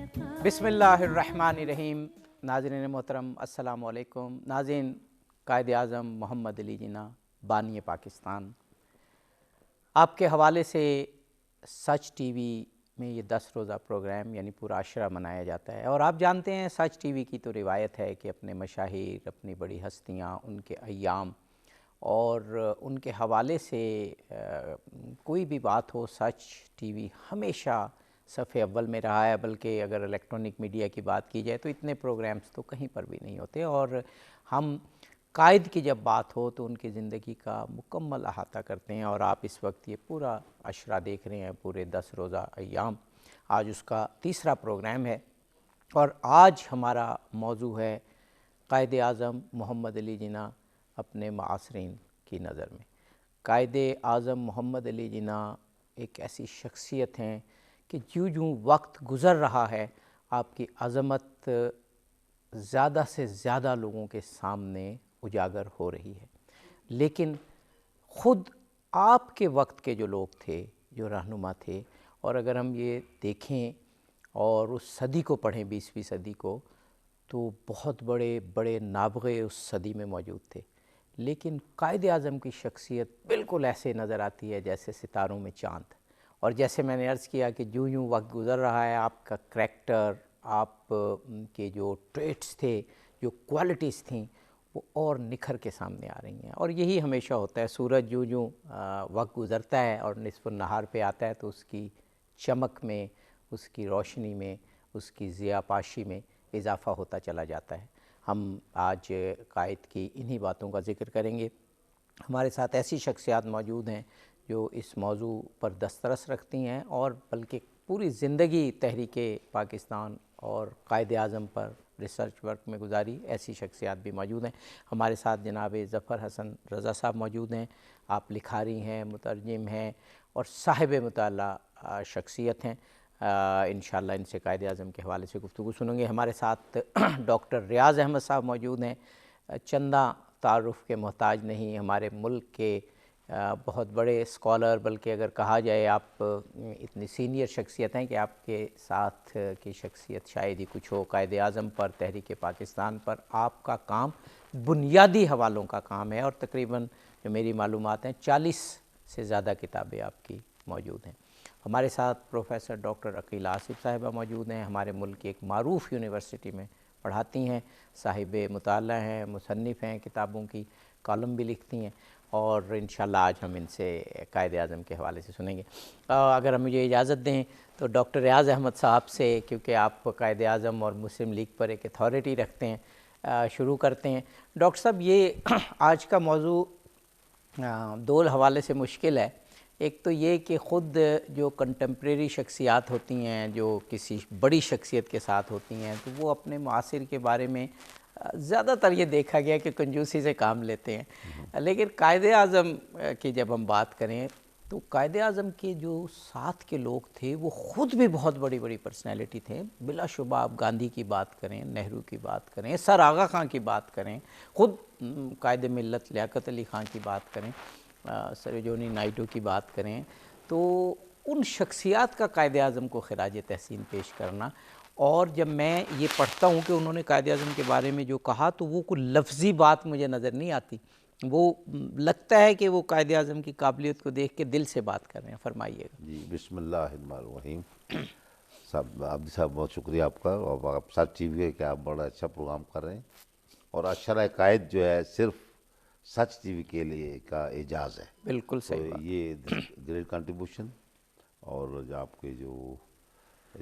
بسم اللہ الرحمن الرحیم۔ ناظرین محترم السلام علیکم۔ ناظرین، قائد اعظم محمد علی جناح بانی پاکستان آپ کے حوالے سے سچ ٹی وی میں یہ 10 روزہ پروگرام یعنی پورا عشرہ منایا جاتا ہے، اور آپ جانتے ہیں سچ ٹی وی کی تو روایت ہے کہ اپنے مشاہیر، اپنی بڑی ہستیاں، ان کے ایام اور ان کے حوالے سے کوئی بھی بات ہو، سچ ٹی وی ہمیشہ صفحے اول میں رہا ہے، بلکہ اگر الیکٹرانک میڈیا کی بات کی جائے تو اتنے پروگرامز تو کہیں پر بھی نہیں ہوتے۔ اور ہم قائد کی جب بات ہو تو ان کی زندگی کا مکمل احاطہ کرتے ہیں، اور آپ اس وقت یہ پورا عشرہ دیکھ رہے ہیں، پورے 10 روزہ ایام۔ آج اس کا تیسرا پروگرام ہے، اور آج ہمارا موضوع ہے قائد اعظم محمد علی جناح اپنے معاصرین کی نظر میں۔ قائد اعظم محمد علی جناح ایک ایسی شخصیت ہیں کہ جوں جوں وقت گزر رہا ہے، آپ کی عظمت زیادہ سے زیادہ لوگوں کے سامنے اجاگر ہو رہی ہے، لیکن خود آپ کے وقت کے جو لوگ تھے، جو رہنما تھے، اور اگر ہم یہ دیکھیں اور اس صدی کو پڑھیں، 20ویں صدی کو، تو بہت بڑے بڑے نابغے اس صدی میں موجود تھے، لیکن قائد اعظم کی شخصیت بالکل ایسے نظر آتی ہے جیسے ستاروں میں چاند۔ اور جیسے میں نے عرض کیا کہ جوں جوں وقت گزر رہا ہے، آپ کا کریکٹر، آپ کے جو ٹریٹس تھے، جو کوالٹیز تھیں، وہ اور نکھر کے سامنے آ رہی ہیں۔ اور یہی ہمیشہ ہوتا ہے، سورج جوں جوں وقت گزرتا ہے اور نصف النہار پہ آتا ہے تو اس کی چمک میں، اس کی روشنی میں، اس کی ضیاء پاشی میں اضافہ ہوتا چلا جاتا ہے۔ ہم آج قائد کی انہی باتوں کا ذکر کریں گے۔ ہمارے ساتھ ایسی شخصیات موجود ہیں جو اس موضوع پر دسترس رکھتی ہیں، اور بلکہ پوری زندگی تحریک پاکستان اور قائد اعظم پر ریسرچ ورک میں گزاری، ایسی شخصیات بھی موجود ہیں۔ ہمارے ساتھ جناب ظفر حسن رضا صاحب موجود ہیں۔ آپ لکھاری ہیں، مترجم ہیں اور صاحب مطالعہ شخصیت ہیں۔ انشاءاللہ ان سے قائد اعظم کے حوالے سے گفتگو سنیں گے۔ ہمارے ساتھ ڈاکٹر ریاض احمد صاحب موجود ہیں، چندہ تعارف کے محتاج نہیں، ہمارے ملک کے بہت بڑے اسکالر، بلکہ اگر کہا جائے آپ اتنی سینئر شخصیت ہیں کہ آپ کے ساتھ کی شخصیت شاید ہی کچھ ہو۔ قائد اعظم پر، تحریک پاکستان پر آپ کا کام بنیادی حوالوں کا کام ہے، اور تقریباً جو میری معلومات ہیں 40 سے زیادہ کتابیں آپ کی موجود ہیں۔ ہمارے ساتھ پروفیسر ڈاکٹر عقیلہ آصف صاحبہ موجود ہیں، ہمارے ملک کی ایک معروف یونیورسٹی میں پڑھاتی ہیں، صاحب مطالعہ ہیں، مصنف ہیں، کتابوں کی کالم بھی لکھتی ہیں، اور انشاءاللہ آج ہم ان سے قائد اعظم کے حوالے سے سنیں گے۔ اگر ہم مجھے اجازت دیں تو ڈاکٹر ریاض احمد صاحب سے، کیونکہ آپ قائد اعظم اور مسلم لیگ پر ایک اتھارٹی رکھتے ہیں، شروع کرتے ہیں۔ ڈاکٹر صاحب، یہ آج کا موضوع دو حوالے سے مشکل ہے۔ ایک تو یہ کہ خود جو کنٹمپریری شخصیات ہوتی ہیں، جو کسی بڑی شخصیت کے ساتھ ہوتی ہیں، تو وہ اپنے معاصر کے بارے میں زیادہ تر یہ دیکھا گیا کہ کنجوسی سے کام لیتے ہیں، لیکن قائد اعظم کی جب ہم بات کریں تو قائد اعظم کے جو ساتھ کے لوگ تھے وہ خود بھی بہت بڑی بڑی پرسنالٹی تھے۔ بلا شبہ آپ گاندھی کی بات کریں، نہرو کی بات کریں، سر آغا خان کی بات کریں، خود قائد ملت لیاقت علی خان کی بات کریں، سروجونی نائیڈو کی بات کریں، تو ان شخصیات کا قائد اعظم کو خراج تحسین پیش کرنا۔ اور جب میں یہ پڑھتا ہوں کہ انہوں نے قائد اعظم کے بارے میں جو کہا تو وہ کوئی لفظی بات مجھے نظر نہیں آتی، وہ لگتا ہے کہ وہ قائد اعظم کی قابلیت کو دیکھ کے دل سے بات کر رہے ہیں۔ فرمائیے گا جی، بسم اللہ الرحمن الرحیم۔ عبدی صاحب بہت شکریہ آپ کا، اور آپ سچ ٹی وی کہ آپ بڑا اچھا پروگرام کر رہے ہیں، اور عشرہ قائد جو ہے صرف سچ ٹی وی کے لیے کا اعجاز ہے، بالکل تو صحیح بات۔ یہ گریٹ کنٹریبیوشن، اور جو آپ کے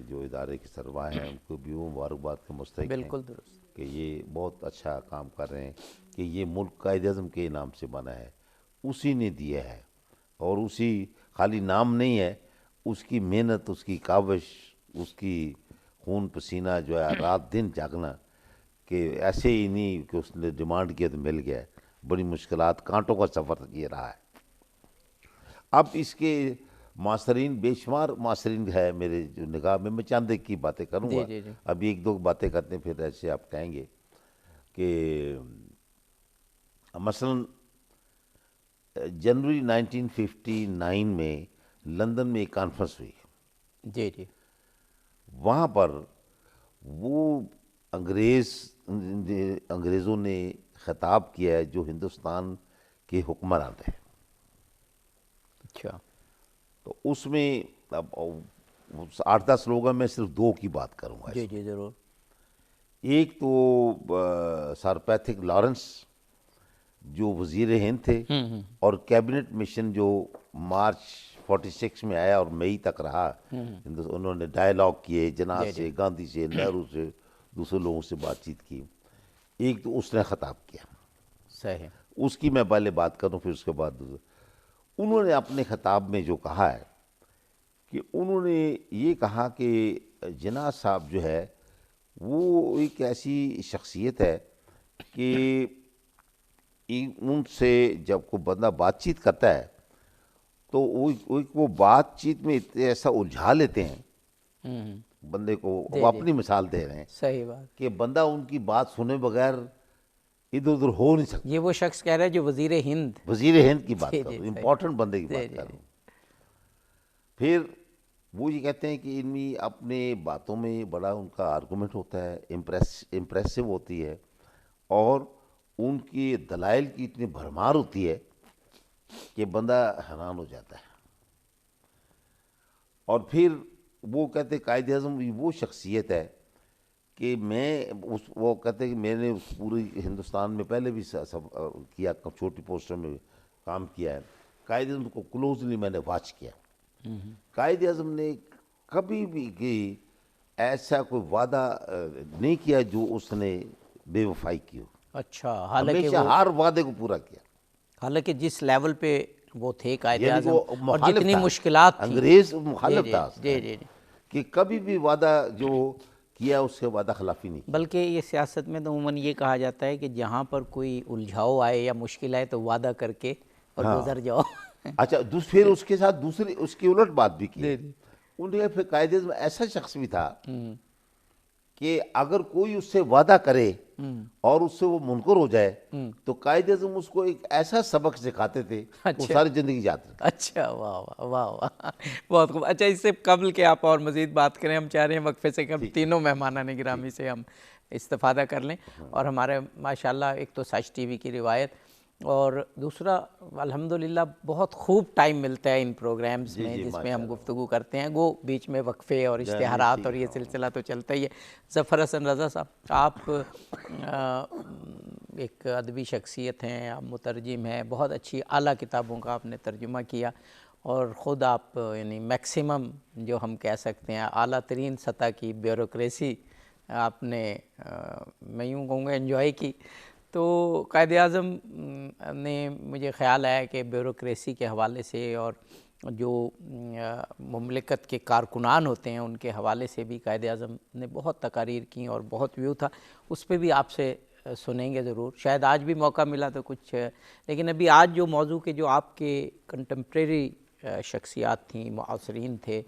جو ادارے کے سربراہ ہیں ان کو بھی وہ مبارکباد کے مستحق ہیں بالکل درست۔ کہ یہ بہت اچھا کام کر رہے ہیں، کہ یہ ملک قائد اعظم کے نام سے بنا ہے، اسی نے دیا ہے، اور اسی خالی نام نہیں ہے، اس کی محنت، اس کی کاوش، اس کی خون پسینہ جو ہے، رات دن جاگنا، کہ ایسے ہی نہیں کہ اس نے ڈیمانڈ کیا تو مل گیا، بڑی مشکلات، کانٹوں کا سفر یہ رہا ہے۔ اب اس کے معاصرین بے شمار معاصرین ہے میرے جو نگاہ میں چند ایک کی باتیں کروں جی گا، جی جی ابھی ایک دو باتیں کرتے ہیں پھر ایسے آپ کہیں گے کہ مثلاً جنوری 1959 میں لندن میں ایک کانفرنس ہوئی، جی جی وہاں پر وہ انگریزوں نے خطاب کیا ہے جو ہندوستان کے حکمران رہے. اچھا. تو اس میں اب 8-10 لوگوں میں صرف 2 کی بات کروں گا. جی جی ضرور. ایک تو سر پیتھک لارنس جو وزیر ہند تھے اور کیبنٹ مشن جو مارچ 46 میں آیا اور مئی تک رہا. انہوں نے ڈائیلاگ کیے جناح سے, گاندھی سے, نہرو سے, دوسرے لوگوں سے بات چیت کی. ایک تو اس نے خطاب کیا, صحیح. اس کی میں پہلے بات کروں پھر اس کے بعد انہوں نے اپنے خطاب میں جو کہا ہے کہ انہوں نے یہ کہا کہ جناح صاحب جو ہے وہ ایک ایسی شخصیت ہے کہ ان سے جب کوئی بندہ بات چیت کرتا ہے تو وہ بات چیت میں ایسا الجھا لیتے ہیں بندے کو. وہ اپنی مثال دے رہے ہیں, صحیح بات, کہ بندہ ان کی بات سنے بغیر ادھر ادھر ہو نہیں سکتا. یہ وہ شخص کہہ رہا ہے جو وزیر ہند کی بات کر رہا ہوں, امپورٹنٹ بندے کی بات کر رہا ہوں. پھر وہ یہ کہتے ہیں کہ ان میں اپنے باتوں میں بڑا ان کا آرگومنٹ ہوتا ہے, امپریسو ہوتی ہے, اور ان کی دلائل کی اتنی بھرمار ہوتی ہے کہ بندہ حیران ہو جاتا ہے. اور پھر وہ کہتے ہیں قائد اعظم وہ شخصیت ہے کہ وہ کہتے ہیں کہ میں نے پوری ہندوستان میں پہلے بھی کیا, چھوٹی پوسٹوں میں کام کیا ہے. قائد اعظم کو کلوزلی میں نے واچ کیا. قائد اعظم نے کبھی بھی ایسا کوئی وعدہ نہیں کیا جو اس نے بے وفائی کی ہو. اچھا, حالانکہ ہمیشہ ہر وعدے کو پورا کیا. حالانکہ جس لیول پہ وہ تھے قائد یعنی اعظم, وہ اور مخالف جتنی تھا, مشکلات تھیں, انگریز مخالف تھا جی جی, کہ کبھی بھی وعدہ جو کیا اس سے وعدہ خلافی نہیں. بلکہ یہ سیاست میں تو عموماً یہ کہا جاتا ہے کہ جہاں پر کوئی الجھاؤ آئے یا مشکل آئے تو وعدہ کر کے اور گزر جاؤ. اچھا, پھر اس کے ساتھ دوسری اس کی الٹ بات بھی کی. انہوں نے پھر قائد اعظم ایسا شخص بھی تھا کہ اگر کوئی اس سے وعدہ کرے اور اس سے وہ منکر ہو جائے تو قائد اعظم اس کو ایک ایسا سبق سکھاتے تھے وہ ساری زندگی یاد رکھتے. اچھا, واہ واہ واہ واہ, بہت خوب. اچھا, اس سے قبل کہ آپ اور مزید بات کریں, ہم چاہ رہے ہیں وقفے سے ہم تینوں مہمانان گرامی سے ہم استفادہ کر لیں. اور ہمارے ماشاءاللہ ایک تو سچ ٹی وی کی روایت, اور دوسرا الحمدللہ بہت خوب ٹائم ملتا ہے ان پروگرامز میں جس میں ہم گفتگو کرتے ہیں. وہ بیچ میں وقفے اور اشتہارات اور یہ سلسلہ تو چلتا ہی ہے. ظفر حسن رضا صاحب, آپ ایک ادبی شخصیت ہیں, آپ مترجم ہیں, بہت اچھی اعلیٰ کتابوں کا آپ نے ترجمہ کیا, اور خود آپ یعنی میکسیمم جو ہم کہہ سکتے ہیں اعلیٰ ترین سطح کی بیوروکریسی آپ نے, میں یوں کہوں گا, انجوائے کی. تو قائد اعظم نے مجھے خیال آیا کہ بیوروکریسی کے حوالے سے اور جو مملکت کے کارکنان ہوتے ہیں ان کے حوالے سے بھی قائد اعظم نے بہت تقاریر کی اور بہت ویو تھا. اس پہ بھی آپ سے سنیں گے ضرور, شاید آج بھی موقع ملا تو کچھ. لیکن ابھی آج جو موضوع کے جو آپ کے کنٹمپریری شخصیات تھیں, معاصرین تھے,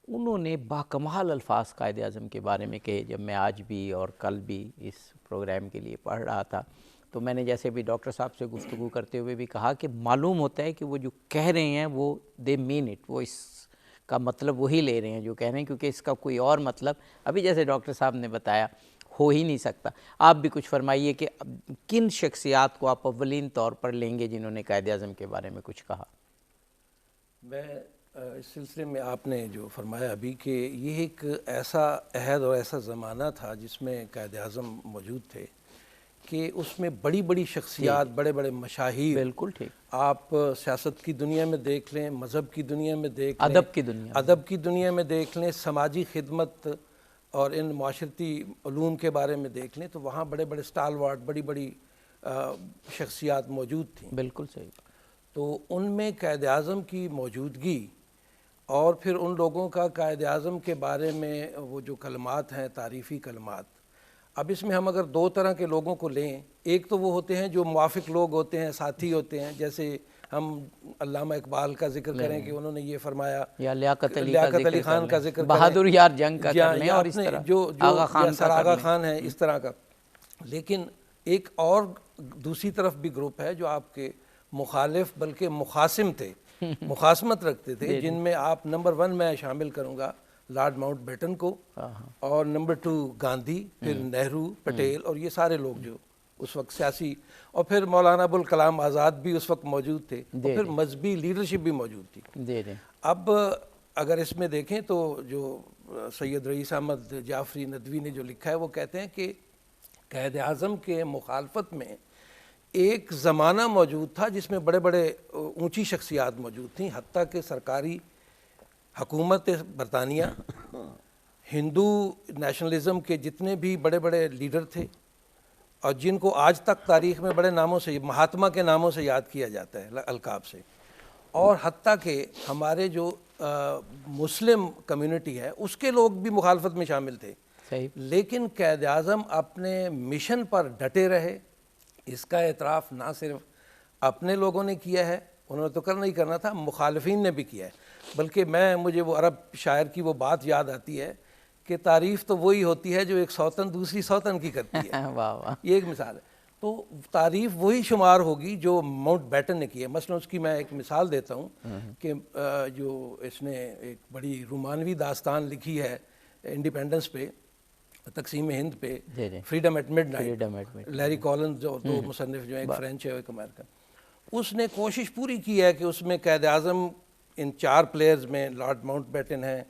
انہوں نے باکمال الفاظ قائد اعظم کے بارے میں کہے. جب میں آج بھی اور کل بھی اس پروگرام کے لیے پڑھ رہا تھا تو میں نے جیسے بھی ڈاکٹر صاحب سے گفتگو کرتے ہوئے بھی کہا کہ معلوم ہوتا ہے کہ وہ جو کہہ رہے ہیں وہ دے مین اٹ, وہ اس کا مطلب وہی لے رہے ہیں جو کہہ رہے ہیں, کیونکہ اس کا کوئی اور مطلب ابھی جیسے ڈاکٹر صاحب نے بتایا ہو ہی نہیں سکتا. آپ بھی کچھ فرمائیے کہ کن شخصیات کو آپ اولین طور پر لیں گے جنہوں نے قائد اعظم کے بارے میں کچھ کہا. میں اس سلسلے میں آپ نے جو فرمایا ابھی کہ یہ ایک ایسا عہد اور ایسا زمانہ تھا جس میں قائد اعظم موجود تھے کہ اس میں بڑی بڑی شخصیات, بڑے بڑے مشاہیر, بالکل ٹھیک, آپ سیاست کی دنیا میں دیکھ لیں, مذہب کی دنیا میں دیکھ لیں, ادب کی دنیا میں دیکھ لیں, سماجی خدمت اور ان معاشرتی علوم کے بارے میں دیکھ لیں, تو وہاں بڑے بڑے اسٹالوارٹ, بڑی بڑی شخصیات موجود تھیں. بالکل صحیح. تو ان میں قائد اعظم کی موجودگی اور پھر ان لوگوں کا قائد اعظم کے بارے میں وہ جو کلمات ہیں, تعریفی کلمات. اب اس میں ہم اگر 2 طرح کے لوگوں کو لیں, ایک تو وہ ہوتے ہیں جو موافق لوگ ہوتے ہیں, ساتھی ہوتے ہیں, جیسے ہم علامہ اقبال کا ذکر کریں کہ انہوں نے یہ فرمایا, یا لیاقت علی خان کا ذکر کریں, بہادر یار جنگ کا کر لیں, اور اس طرح جو سر آغا خان ہے, اس طرح کا. لیکن ایک اور دوسری طرف بھی گروپ ہے جو آپ کے مخالف بلکہ مخاصم تھے, مخاصمت رکھتے تھے, جن میں آپ نمبر 1 میں شامل کروں گا لارڈ ماؤنٹ بیٹن کو، اور نمبر 2 گاندھی، پھر نہرو، پٹیل، اور یہ سارے لوگ جو اس وقت سیاسی، اور پھر مولانا ابوالکلام آزاد بھی اس وقت موجود تھے، اور پھر مذہبی لیڈرشپ بھی موجود تھی۔ اب اگر اس میں دیکھیں تو جو سید رئیس احمد جعفری ندوی نے جو لکھا ہے وہ کہتے ہیں کہ قائد اعظم کے مخالفت میں ایک زمانہ موجود تھا جس میں بڑے بڑے اونچی شخصیات موجود تھیں، حتیٰ کہ سرکاری حکومت برطانیہ، ہندو نیشنلزم کے جتنے بھی بڑے بڑے لیڈر تھے، اور جن کو آج تک تاریخ میں بڑے ناموں سے، مہاتما کے ناموں سے یاد کیا جاتا ہے، القاب سے، اور حتیٰ کہ ہمارے جو مسلم کمیونٹی ہے اس کے لوگ بھی مخالفت میں شامل تھے، لیکن قائد اعظم اپنے مشن پر ڈٹے رہے۔ اس کا اعتراف نہ صرف اپنے لوگوں نے کیا ہے، انہوں نے تو کرنا ہی کرنا تھا، مخالفین نے بھی کیا ہے، بلکہ مجھے وہ عرب شاعر کی وہ بات یاد آتی ہے کہ تعریف تو وہی ہوتی ہے جو ایک سوتن دوسری سوتن کی کرتی ہے۔ یہ ایک مثال ہے، تو تعریف وہی شمار ہوگی جو ماؤنٹ بیٹن نے کی ہے۔ مثلا اس کی میں ایک مثال دیتا ہوں کہ جو اس نے ایک بڑی رومانوی داستان لکھی ہے انڈیپینڈنس پہ، تقسیم ہند پہ، freedom at midnight, Larry Collins جو دو مصنف جو ہیں، ایک فرینچ ہے اور ایک امریکن، اس نے کوشش پوری کی ہے کہ اس میں قائد اعظم ان 4 پلیئرز میں لارڈ ماؤنٹ بیٹن ہیں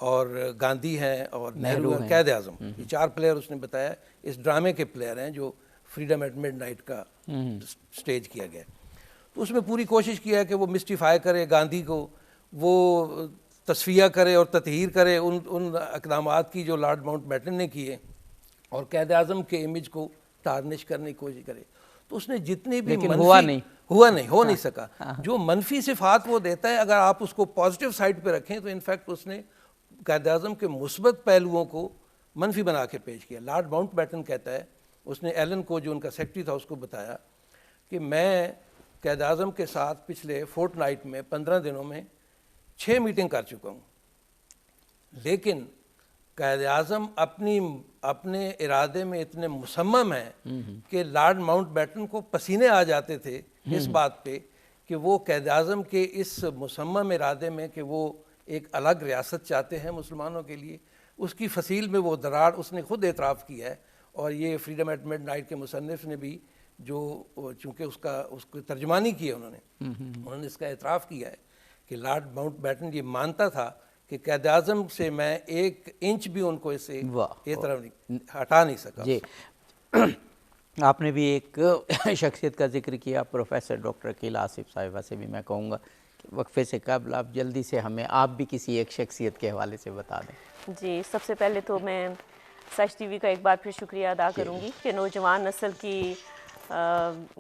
اور گاندھی ہیں اور نہرو ہیں، قائد اعظم، یہ 4 پلیئر اس نے بتایا اس ڈرامے کے پلیئر ہیں جو فریڈم ایٹ مڈ نائٹ کا سٹیج کیا گیا۔ تو اس میں پوری کوشش کیا ہے کہ وہ مسٹیفائی کرے گاندھی کو، وہ تصفیہ کرے اور تطہیر کرے ان اقدامات کی جو لارڈ ماؤنٹ بیٹن نے کیے، اور قائد اعظم کے امیج کو ٹارنش کرنے کی کوشش کرے۔ تو اس نے جتنی بھی ہو نہیں سکا، جو منفی صفات وہ دیتا ہے اگر آپ اس کو پازیٹیو سائڈ پہ رکھیں تو انفیکٹ اس نے قائد اعظم کے مثبت پہلوؤں کو منفی بنا کے پیش کیا۔ لارڈ ماؤنٹ بیٹن کہتا ہے، اس نے ایلن کو جو ان کا سیکرٹری تھا اس کو بتایا کہ میں قائد اعظم کے ساتھ پچھلے فورٹ نائٹ میں 15 دنوں میں 6 میٹنگ کر چکا ہوں، لیکن قائد اعظم اپنے ارادے میں اتنے مصمم ہیں کہ لارڈ ماؤنٹ بیٹن کو پسینے آ جاتے تھے اس بات پہ کہ وہ قائد اعظم کے اس مصمم ارادے میں کہ وہ ایک الگ ریاست چاہتے ہیں مسلمانوں کے لیے، اس کی فصیل میں وہ دراڑ اس نے خود اعتراف کیا ہے۔ اور یہ فریڈم ایٹ مڈ نائٹ کے مصنف نے بھی جو چونکہ اس کو ترجمانی کی ہے انہوں نے اس کا اعتراف کیا ہے کہ لارڈ ماؤنٹ بیٹن یہ مانتا تھا کہ قائد اعظم سے میں 1 انچ بھی ان کو اس سے طرف ہٹا نہیں سکا۔ جی، آپ نے بھی ایک شخصیت کا ذکر کیا، پروفیسر ڈاکٹر عقیل آصف صاحبہ سے بھی میں کہوں گا کہ وقفے سے قبل آپ جلدی سے ہمیں آپ بھی کسی ایک شخصیت کے حوالے سے بتا دیں۔ جی، سب سے پہلے تو میں سچ ٹی وی کا ایک بار پھر شکریہ ادا کروں گی کہ نوجوان نسل کی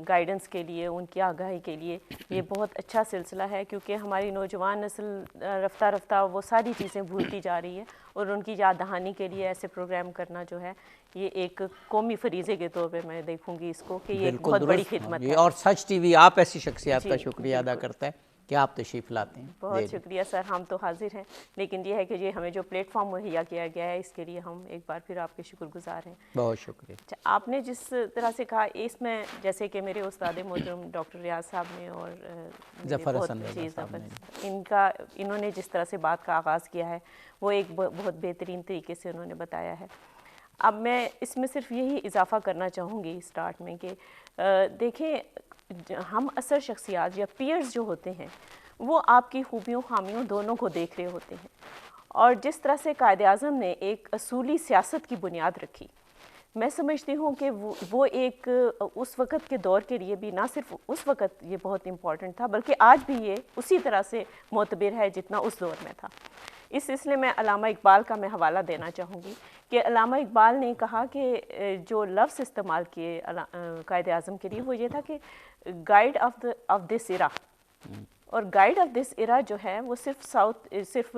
گائیڈنس کے لیے، ان کی آگاہی کے لیے یہ بہت اچھا سلسلہ ہے، کیونکہ ہماری نوجوان نسل رفتہ رفتہ وہ ساری چیزیں بھولتی جا رہی ہے، اور ان کی یاد دہانی کے لیے ایسے پروگرام کرنا جو ہے یہ ایک قومی فریضے کے طور پہ میں دیکھوں گی اس کو کہ یہ ایک بہت بڑی خدمت ہے۔ اور سچ ٹی وی آپ ایسی شخصیات کا شکریہ ادا کرتا ہے کہ آپ تشریف لاتے ہیں۔ بہت شکریہ سر، ہم تو حاضر ہیں، لیکن یہ ہے کہ یہ ہمیں جو پلیٹ فارم مہیا کیا گیا ہے اس کے لیے ہم ایک بار پھر آپ کے شکر گزار ہیں۔ بہت شکریہ۔ آپ نے جس طرح سے کہا اس میں، جیسے کہ میرے استاد محترم ڈاکٹر ریاض صاحب نے اور ظفر حسن انہوں نے جس طرح سے بات کا آغاز کیا ہے وہ ایک بہت بہترین طریقے سے انہوں نے بتایا ہے۔ اب میں اس میں صرف یہی اضافہ کرنا چاہوں گی اسٹارٹ میں کہ دیکھیں، ہم اثر شخصیات یا پیئرز جو ہوتے ہیں وہ آپ کی خوبیوں خامیوں دونوں کو دیکھ رہے ہوتے ہیں، اور جس طرح سے قائد اعظم نے ایک اصولی سیاست کی بنیاد رکھی، میں سمجھتی ہوں کہ وہ ایک اس وقت کے دور کے لیے بھی نہ صرف اس وقت یہ بہت امپورٹنٹ تھا بلکہ آج بھی یہ اسی طرح سے معتبر ہے جتنا اس دور میں تھا۔ اس سلسلے میں علامہ اقبال کا میں حوالہ دینا چاہوں گی کہ علامہ اقبال نے کہا کہ جو لفظ استعمال کیے قائد اعظم کے لیے وہ یہ تھا کہ گائیڈ آف دس ایرا، اور گائیڈ آف دس ایرا جو ہے وہ صرف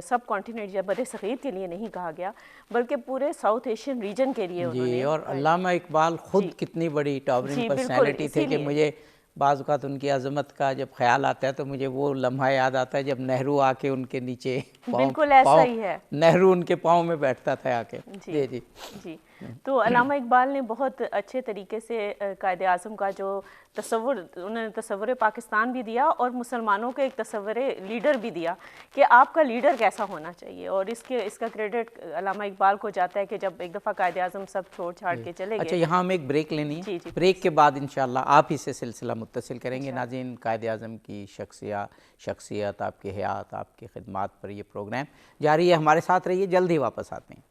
سب کانٹیننٹ یا بر صغیر کے لیے نہیں کہا گیا بلکہ پورے ساؤتھ ایشین ریجن کے لیے انہوں نے۔ جی، اور علامہ اقبال خود کتنی بڑی ٹاورنگ پرسنالٹی تھے کہ مجھے بعض اوقات ان کی عظمت کا جب خیال آتا ہے تو مجھے وہ لمحہ یاد آتا ہے جب نہرو آ کے ان کے نیچے بالکل ایسا ہی ہے، نہرو ان کے پاؤں میں بیٹھتا تھا آ کے۔ جی جی، تو علامہ اقبال نے بہت اچھے طریقے سے قائد اعظم کا جو تصور، انہوں نے تصور پاکستان بھی دیا اور مسلمانوں کا ایک تصور لیڈر بھی دیا کہ آپ کا لیڈر کیسا ہونا چاہیے، اور اس کا کریڈٹ علامہ اقبال کو جاتا ہے کہ جب ایک دفعہ قائد اعظم سب چھوڑ چھاڑ کے چلے اچھا، گئے۔ یہاں ہم ایک بریک لینی ہے، جی بریک کے بعد انشاءاللہ آپ ہی سے سلسلہ متصل کریں گے۔ ناظرین، قائد اعظم کی شخصیت، آپ کی حیات، آپ کی خدمات پر یہ پروگرام جاری ہے، ہمارے ساتھ رہیے، جلد ہی واپس آتے ہیں۔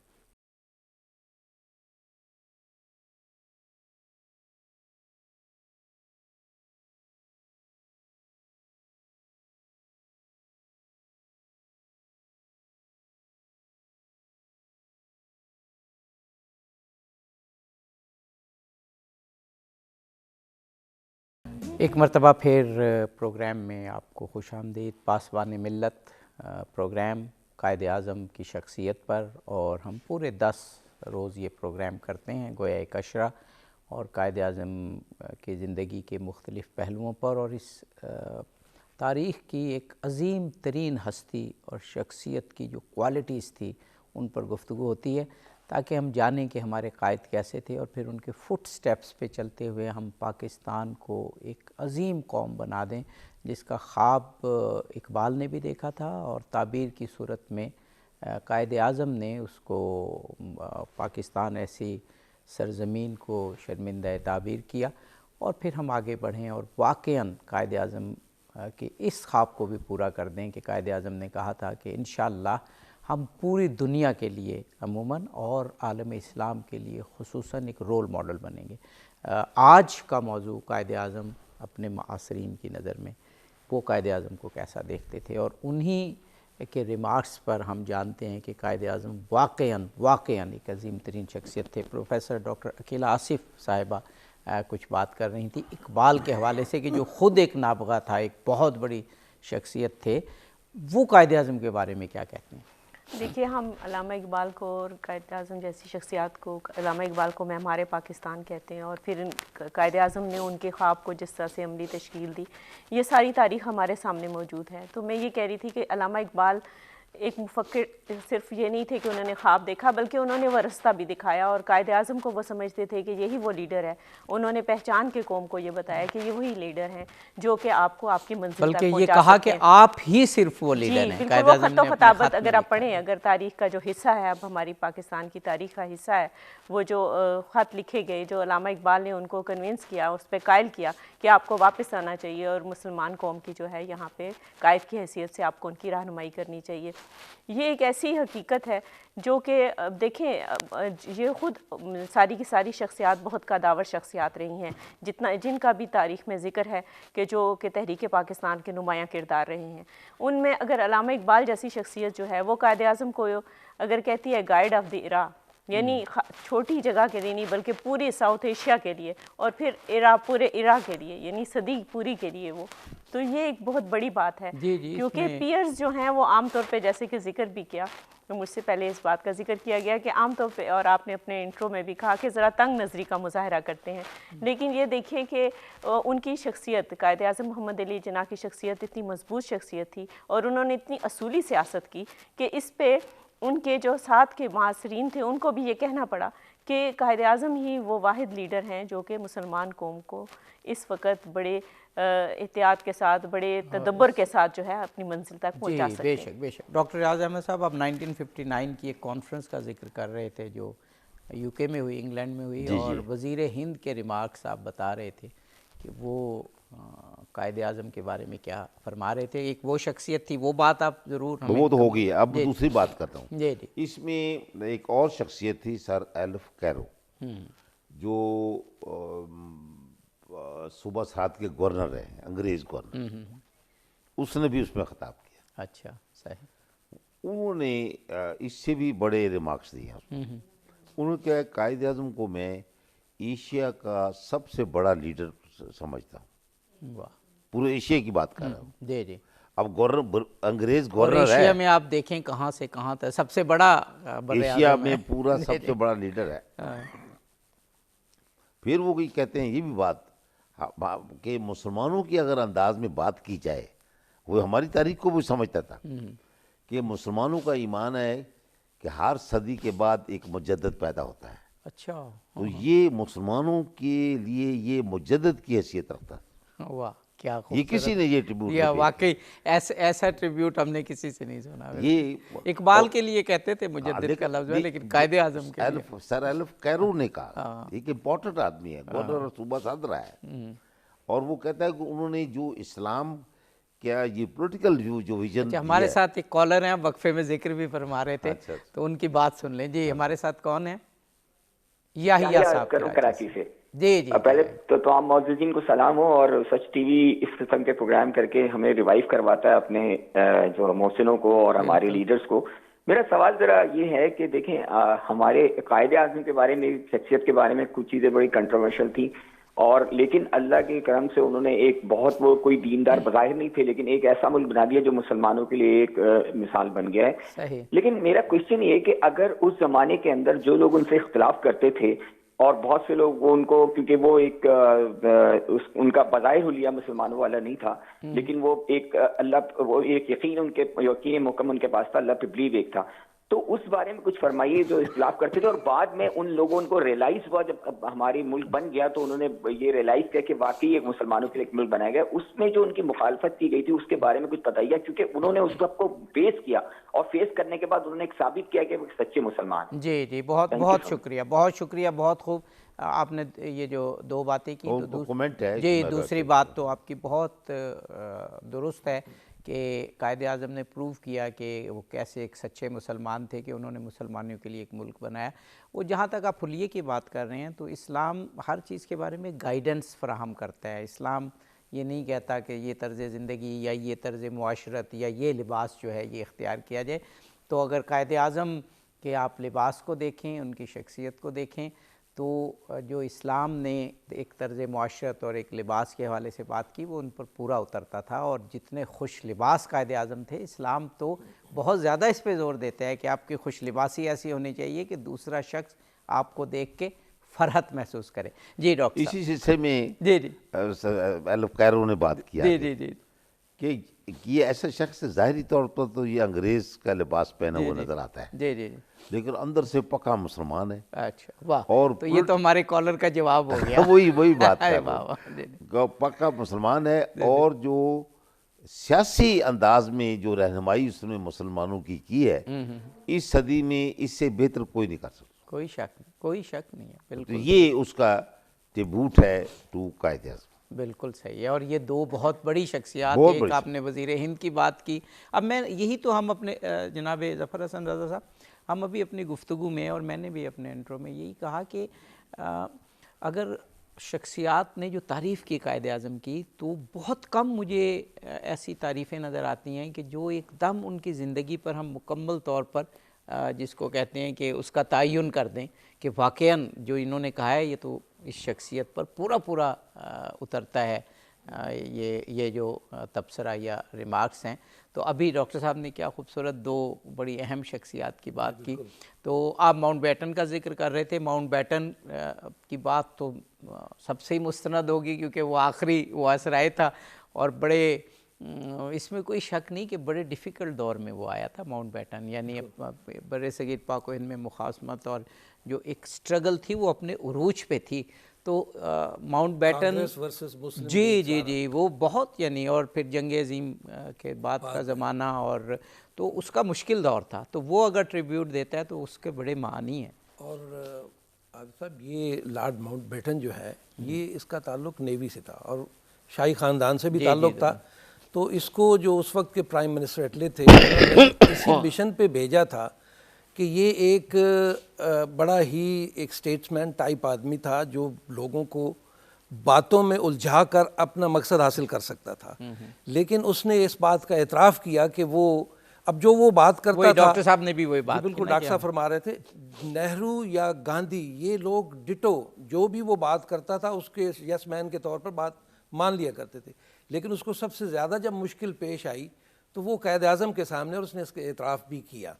ایک مرتبہ پھر پروگرام میں آپ کو خوش آمدید۔ پاسبان ملت پروگرام قائد اعظم کی شخصیت پر، اور ہم پورے 10 روز یہ پروگرام کرتے ہیں، گویا ایک اشرہ، اور قائد اعظم کی زندگی کے مختلف پہلوؤں پر، اور اس تاریخ کی ایک عظیم ترین ہستی اور شخصیت کی جو کوالٹیز تھی ان پر گفتگو ہوتی ہے، تاکہ ہم جانیں کہ ہمارے قائد کیسے تھے، اور پھر ان کے فٹ سٹیپس پہ چلتے ہوئے ہم پاکستان کو ایک عظیم قوم بنا دیں، جس کا خواب اقبال نے بھی دیکھا تھا، اور تعبیر کی صورت میں قائد اعظم نے اس کو پاکستان ایسی سرزمین کو شرمندہ تعبیر کیا، اور پھر ہم آگے بڑھیں اور واقعاً قائد اعظم کے اس خواب کو بھی پورا کر دیں کہ قائد اعظم نے کہا تھا کہ انشاءاللہ ہم پوری دنیا کے لیے عموماً اور عالم اسلام کے لیے خصوصاً ایک رول ماڈل بنیں گے۔ آج کا موضوع قائد اعظم اپنے معاصرین کی نظر میں وہ قائد اعظم کو کیسا دیکھتے تھے، اور انہی کے ریمارکس پر ہم جانتے ہیں کہ قائد اعظم واقعاً ایک عظیم ترین شخصیت تھے۔ پروفیسر ڈاکٹر عقیلہ آصف صاحبہ کچھ بات کر رہی تھی اقبال کے حوالے سے کہ جو خود ایک نابغہ تھا، ایک بہت بڑی شخصیت تھے، وہ قائد اعظم کے بارے میں کیا کہتے ہیں؟ دیکھیے، ہم علامہ اقبال کو اور قائد اعظم جیسی شخصیات کو، علامہ اقبال کو معمار پاکستان کہتے ہیں، اور پھر قائد اعظم نے ان کے خواب کو جس طرح سے عملی تشکیل دی، یہ ساری تاریخ ہمارے سامنے موجود ہے۔ تو میں یہ کہہ رہی تھی کہ علامہ اقبال ایک مفکر صرف یہ نہیں تھے کہ انہوں نے خواب دیکھا، بلکہ انہوں نے وہ رستہ بھی دکھایا، اور قائد اعظم کو وہ سمجھتے تھے کہ یہی وہ لیڈر ہے۔ انہوں نے پہچان کے قوم کو یہ بتایا کہ یہ وہی لیڈر ہیں جو کہ آپ کو آپ کی منزل تک بلکہ پہنچا یہ سکتے کہا ہیں۔ کہ آپ ہی صرف وہ لیڈر ہیں۔ بالکل، قائد وہ اعظم خط نے و اپنے خطابت خط میں اگر آپ لکھا پڑھیں، اگر تاریخ کا جو حصہ ہے، اب ہماری پاکستان کی تاریخ کا حصہ ہے، وہ جو خط لکھے گئے، جو علامہ اقبال نے ان کو کنونس کیا، اس پہ قائل کیا کہ آپ کو واپس آنا چاہیے، اور مسلمان قوم کی جو ہے یہاں پہ قائد کی حیثیت سے آپ کو ان کی رہنمائی کرنی چاہیے۔ یہ ایک ایسی حقیقت ہے جو کہ دیکھیں، یہ خود ساری کی ساری شخصیات بہت قداور شخصیات رہی ہیں، جن کا بھی تاریخ میں ذکر ہے کہ جو کہ تحریک پاکستان کے نمایاں کردار رہے ہیں، ان میں اگر علامہ اقبال جیسی شخصیت جو ہے وہ قائد اعظم کو اگر کہتی ہے گائیڈ آف دی ایرا، یعنی چھوٹی جگہ کے لیے نہیں بلکہ پوری ساؤتھ ایشیا کے لیے، اور پھر پورے عراق کے لیے، یعنی صدی پوری کے لیے وہ، تو یہ ایک بہت بڑی بات ہے۔ کیونکہ پیئرز جو ہیں وہ عام طور پہ، جیسے کہ ذکر بھی کیا، مجھ سے پہلے اس بات کا ذکر کیا گیا کہ عام طور پہ، اور آپ نے اپنے انٹرو میں بھی کہا کہ ذرا تنگ نظری کا مظاہرہ کرتے ہیں، لیکن یہ دیکھیں کہ ان کی شخصیت، قائد اعظم محمد علی جناح کی شخصیت اتنی مضبوط شخصیت تھی، اور انہوں نے اتنی اصولی سیاست کی کہ اس پہ ان کے جو ساتھ کے معاصرین تھے ان کو بھی یہ کہنا پڑا کہ قائد اعظم ہی وہ واحد لیڈر ہیں جو کہ مسلمان قوم کو اس وقت بڑے احتیاط کے ساتھ، بڑے تدبر کے ساتھ جو ہے اپنی منزل تک پہنچا سکتے ہیں۔ بے شک۔ ڈاکٹر ریاض احمد صاحب، آپ 1959 کی ایک کانفرنس کا ذکر کر رہے تھے جو یو کے میں ہوئی، انگلینڈ میں ہوئی، اور وزیر ہند کے ریمارکس آپ بتا رہے تھے کہ وہ قائد اعظم کے بارے میں کیا فرما رہے تھے۔ ایک وہ شخصیت تھی، وہ بات آپ ضرور ہمیں، وہ تو ہو گئی ہے، اب دوسری بات کرتا ہوں۔ جی۔ اس میں ایک اور شخصیت تھی سر ایلف کیرو، جو صوبہ سرحد کے گورنر رہے ہیں، انگریز گورنر، اس نے بھی اس میں خطاب کیا۔ اچھا، صحیح۔ انہوں نے اس سے بھی بڑے ریمارکس دیے۔ انہوں نے کہا قائد اعظم کو میں ایشیا کا سب سے بڑا لیڈر سمجھتا ہوں، پورے ایشیا کی بات کر رہا ہوں۔ جی۔ اب گورنر انگریز اور گورنر ہے، ایشیا میں آپ دیکھیں کہاں سے کہاں تک سب سے بڑا ایشیا میں پورا سب سے بڑا لیڈر ہے۔ پھر وہ کہتے ہیں یہ بھی بات کہ مسلمانوں کی اگر انداز میں بات کی جائے، وہ ہماری تاریخ کو بھی سمجھتا تھا کہ مسلمانوں کا ایمان ہے کہ ہر صدی کے بعد ایک مجدد پیدا ہوتا ہے، اچھا تو یہ مسلمانوں کے لیے یہ مجدد کی حیثیت رکھتا ہے. واہ کیا یہ خوبصورت. کسی نے یہ ٹریبیوٹ یہ واقعی ایسا ٹریبیوٹ ہم نے کسی سے نہیں سنا. یہ اقبال کے لیے کہتے تھے مجدد کا لفظ ہے، لیکن قائد اعظم کے لیے سر ایلف کیرو نے کہا، ایک امپورٹنٹ آدمی ہے، گورنر اور صوبہ صدر ہے، اور وہ کہتا ہے کہ انہوں نے جو اسلام کیا یہ پولیٹیکل ویو جو ویژن ہمارے ساتھ ایک کالر ہیں، وقفے میں ذکر بھی فرما رہے تھے، اچھا. تو ان کی بات سن لیں. جی ہمارے ساتھ کون ہیں؟ یحییٰ صاحب کراچی سے. جی جی پہلے تو تمام معززین کو سلام ہو، اور سچ ٹی وی اس قسم کے پروگرام کر کے ہمیں ریوائیو کرواتا ہے اپنے جو محسنوں کو اور ہمارے لیڈرز کو. میرا سوال ذرا یہ ہے کہ دیکھیں ہمارے قائد اعظم کے بارے میں، شخصیت کے بارے میں کچھ چیزیں بڑی کنٹروورشل تھیں، اور لیکن اللہ کے کرم سے انہوں نے ایک بہت، وہ کوئی دیندار بظاہر نہیں تھے لیکن ایک ایسا ملک بنا دیا جو مسلمانوں کے لیے ایک مثال بن گیا ہے. صحیح. لیکن میرا کوشچن یہ ہے کہ اگر اس زمانے کے اندر جو لوگ ان سے اختلاف کرتے تھے، اور بہت سے لوگ وہ ان کو، کیونکہ وہ ایک ان کا بظاہر حلیہ مسلمانوں والا نہیں تھا، لیکن وہ ایک اللہ، وہ ایک یقین محکم ان کے پاس تھا، اللہ پہ بلیو ایک تھا، تو اس بارے میں کچھ فرمائیے. جو اختلاف کرتے تھے اور بعد میں ان لوگوں کو ریئلائز ہوا جب ہماری ملک بن گیا تو انہوں نے یہ ریئلائز کیا کہ واقعی ایک مسلمانوں کے لیے ایک ملک بنایا گیا، اس میں جو ان کی مخالفت کی گئی تھی اس کے بارے میں کچھ بتائیے، کیونکہ انہوں نے اس وقت کو فیس کیا، اور فیس کرنے کے بعد انہوں نے ایک ثابت کیا کہ وہ سچے مسلمان ہیں. جی جی بہت بہت شکریہ، بہت شکریہ، بہت خوب. آپ نے یہ جو دو باتیں کی تو کمنٹ ہے. جی دوسری بات تو آپ کی بہت درست ہے کہ قائد اعظم نے پروو کیا کہ وہ کیسے ایک سچے مسلمان تھے، کہ انہوں نے مسلمانوں کے لیے ایک ملک بنایا. وہ جہاں تک آپ حلیے کی بات کر رہے ہیں تو اسلام ہر چیز کے بارے میں گائیڈنس فراہم کرتا ہے. اسلام یہ نہیں کہتا کہ یہ طرز زندگی یا یہ طرز معاشرت یا یہ لباس جو ہے یہ اختیار کیا جائے. تو اگر قائد اعظم کے آپ لباس کو دیکھیں، ان کی شخصیت کو دیکھیں، تو جو اسلام نے ایک طرز معاشرت اور ایک لباس کے حوالے سے بات کی وہ ان پر پورا اترتا تھا. اور جتنے خوش لباس قائد اعظم تھے، اسلام تو بہت زیادہ اس پہ زور دیتا ہے کہ آپ کی خوش لباسی ایسی ہونی چاہیے کہ دوسرا شخص آپ کو دیکھ کے فرحت محسوس کرے. جی ڈاکٹر صاحب. اسی سلسلے میں جی جی ایلف کیرو نے بات کیا جی جی جی کہ یہ ایسا شخص ظاہری طور پر تو یہ انگریز کا لباس پہنا ہوا نظر آتا ہے، جی جی لیکن اندر سے پکا مسلمان ہے. اچھا واہ. اور تو یہ تو ہمارے کالر کا جواب ہو گیا. وہی بات ہے، واہ واہ. جی پکا مسلمان ہے. اور جو سیاسی انداز میں جو رہنمائی اس نے مسلمانوں کی ہے، اس صدی میں اس سے بہتر کوئی نہیں کر سکتا. کوئی شک نہیں، کوئی شک نہیں ہے. تو بالکل یہ اس کا ٹریبیوٹ ہے ٹو قائد اعظم. بالکل صحیح ہے. اور یہ دو بہت بڑی شخصیات، بہت ایک بڑی آپ نے وزیر ہند کی بات کی. اب میں یہی تو ہم اپنے جناب ظفر حسن رضا صاحب، ہم ابھی اپنی گفتگو میں اور میں نے بھی اپنے انٹرو میں یہی کہا کہ اگر شخصیات نے جو تعریف کی قائد اعظم کی تو بہت کم مجھے ایسی تعریفیں نظر آتی ہیں کہ جو ایک دم ان کی زندگی پر ہم مکمل طور پر جس کو کہتے ہیں کہ اس کا تعین کر دیں کہ واقعاً جو انہوں نے کہا ہے یہ تو اس شخصیت پر پورا اترتا ہے. یہ جو تبصرہ یا ریمارکس ہیں. تو ابھی ڈاکٹر صاحب نے کیا خوبصورت دو بڑی اہم شخصیات کی بات کی. تو آپ ماؤنٹ بیٹن کا ذکر کر رہے تھے. ماؤنٹ بیٹن کی بات تو سب سے ہی مستند ہوگی کیونکہ وہ آخری وہ اثرائے تھا، اور بڑے اس میں کوئی شک نہیں کہ بڑے ڈیفیکلٹ دور میں وہ آیا تھا ماؤنٹ بیٹن. یعنی برِ صغیر پاک و ہند میں مخاصمت اور جو ایک سٹرگل تھی وہ اپنے عروج پہ تھی. تو ماؤنٹ بیٹن جی وہ بہت، یعنی اور پھر جنگ عظیم کے بعد کا زمانہ، اور تو اس کا مشکل دور تھا. تو وہ اگر ٹریبیوٹ دیتا ہے تو اس کے بڑے معنی ہیں. اور عابد صاحب یہ لارڈ ماؤنٹ بیٹن جو ہے یہ اس کا تعلق نیوی سے تھا اور شاہی خاندان سے بھی تعلق تھا. تو اس کو جو اس وقت کے پرائم منسٹر اٹلے تھے اسی مشن پہ بھیجا تھا کہ یہ ایک بڑا ہی ایک اسٹیٹسمین ٹائپ آدمی تھا جو لوگوں کو باتوں میں الجھا کر اپنا مقصد حاصل کر سکتا تھا. لیکن اس نے اس بات کا اعتراف کیا کہ وہ اب جو وہ بات کرتا تھا، ڈاکٹر صاحب نے بھی وہی بات بالکل ڈاکٹر صاحب فرما رہے تھے، نہرو یا گاندھی یہ لوگ ڈٹو جو بھی وہ بات کرتا تھا اس کے یس مین کے طور پر بات مان لیا کرتے تھے. لیکن اس کو سب سے زیادہ جب مشکل پیش آئی تو وہ قائد اعظم کے سامنے، اور اس نے اس کا اعتراف بھی کیا.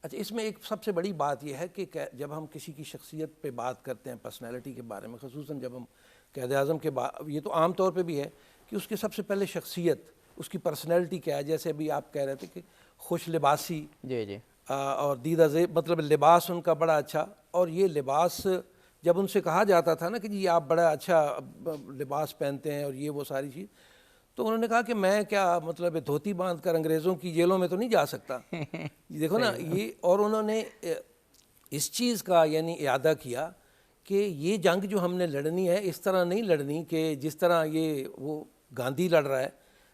اچھا، اس میں ایک سب سے بڑی بات یہ ہے کہ جب ہم کسی کی شخصیت پہ بات کرتے ہیں، پرسنالٹی کے بارے میں، خصوصاً جب ہم قائد اعظم کے یہ تو عام طور پہ بھی ہے کہ اس کے سب سے پہلے شخصیت، اس کی پرسنالٹی کیا ہے. جیسے ابھی آپ کہہ رہے تھے کہ خوش لباسی، جی اور دیدہ زیب مطلب لباس ان کا بڑا اچھا. اور یہ لباس جب ان سے کہا جاتا تھا نا کہ جی آپ بڑا اچھا لباس پہنتے ہیں اور یہ وہ ساری چیز، تو انہوں نے کہا کہ میں کیا مطلب دھوتی باندھ کر انگریزوں کی جیلوں میں تو نہیں جا سکتا. دیکھو نا یہ، اور انہوں نے اس چیز کا یعنی اعادہ کیا کہ یہ جنگ جو ہم نے لڑنی ہے اس طرح نہیں لڑنی کہ جس طرح یہ وہ گاندھی لڑ رہا ہے.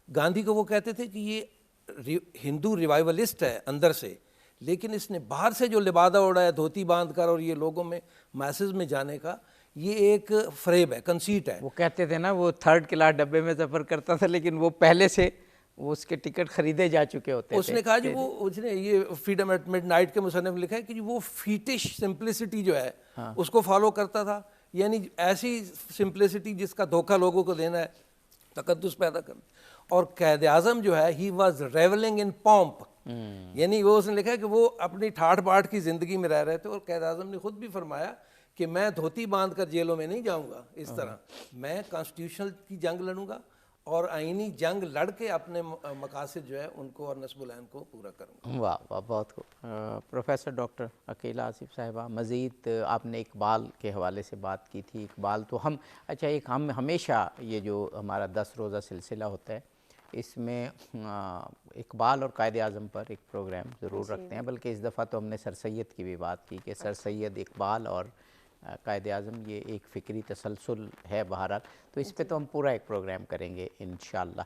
گاندھی کو وہ کہتے تھے کہ یہ ہندو ریوائولسٹ ہے اندر سے، لیکن اس نے باہر سے جو لبادہ اوڑا ہے دھوتی باندھ کر اور یہ لوگوں میں میسز میں جانے کا، یہ ایک فریب ہے، کنسیٹ ہے. وہ کہتے تھے نا وہ 3rd کلاس ڈبے میں سفر کرتا تھا، لیکن وہ پہلے سے وہ اس کے ٹکٹ خریدے جا چکے ہوتے تھے. اس نے کہا جی وہ اس نے یہ فریڈم ایٹ مڈ نائٹ کے مصنف میں لکھا ہے کہ جی وہ فیٹش سمپلسٹی جو ہے اس کو فالو کرتا تھا، یعنی ایسی سمپلسٹی جس کا دھوکہ لوگوں کو دینا ہے، تقدس پیدا کرنا. اور قائد اعظم جو ہے ہی واز ریولنگ ان پومپ، یعنی وہ اس نے لکھا ہے کہ وہ اپنی ٹھاٹ باٹ کی زندگی میں رہ رہے تھے. اور قائد اعظم نے خود بھی فرمایا کہ میں دھوتی باندھ کر جیلوں میں نہیں جاؤں گا اس طرح، میں کانسٹیٹیوشنل کی جنگ لڑوں گا اور آئینی جنگ لڑ کے اپنے مقاصد جو ہے ان کو اور نصب العین کو پورا کروں گا. واہ واہ، بہت خوب. پروفیسر ڈاکٹر عقیلہ آصف صاحبہ، مزید آپ نے اقبال کے حوالے سے بات کی تھی. اقبال تو ہم ہمیشہ یہ جو ہمارا 10 روزہ سلسلہ ہوتا ہے اس میں اقبال اور قائد اعظم پر ایک پروگرام ضرور رکھتے ہیں، بلکہ اس دفعہ تو ہم نے سر سید کی بھی بات کی کہ سر سید، اقبال اور قائد اعظم یہ ایک فکری تسلسل ہے بہرحال، تو اس پہ تو ہم پورا ایک پروگرام کریں گے انشاءاللہ.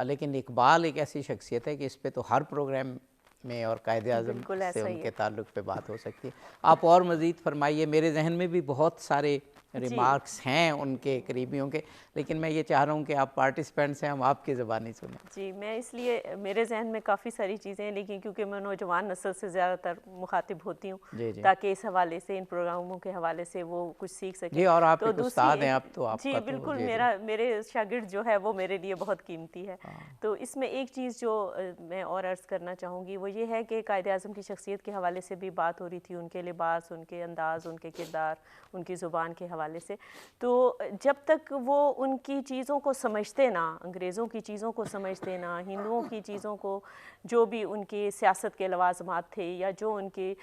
لیکن اقبال ایک ایسی شخصیت ہے کہ اس پہ تو ہر پروگرام میں اور قائد اعظم سے ان کے تعلق پہ بات ہو سکتی ہے. آپ اور مزید فرمائیے. میرے ذہن میں بھی بہت سارے ریمارکس ہیں ان کے قریبیوں کے، لیکن میں یہ چاہ رہا ہوں کہ آپ پارٹیسپینٹس ہیں، ہم آپ کی زبانی سنیں. جی، میں اس لیے میرے ذہن میں کافی ساری چیزیں ہیں، لیکن کیونکہ میں نوجوان نسل سے زیادہ تر مخاطب ہوتی ہوں تاکہ اس حوالے سے، ان پروگراموں کے حوالے سے وہ کچھ سیکھ سکیں. جی، اور آپ ایک استاد ہیں، آپ تو آپ جی بالکل، میرے شاگرد جو ہے وہ میرے لیے بہت قیمتی ہے. تو اس میں ایک چیز جو میں اور عرض کرنا چاہوں گی وہ یہ ہے کہ قائد اعظم کی شخصیت کے حوالے سے بھی بات ہو رہی تھی، ان کے لباس، ان کے انداز، ان کے کردار، ان کی زبان کے حوالے سے. تو جب تک وہ ان کی چیزوں کو سمجھتے نہ، انگریزوں کی چیزوں کو سمجھتے نہ، ہندوؤں کی چیزوں کو، جو بھی ان کی سیاست کے لوازمات تھے یا جو ان کے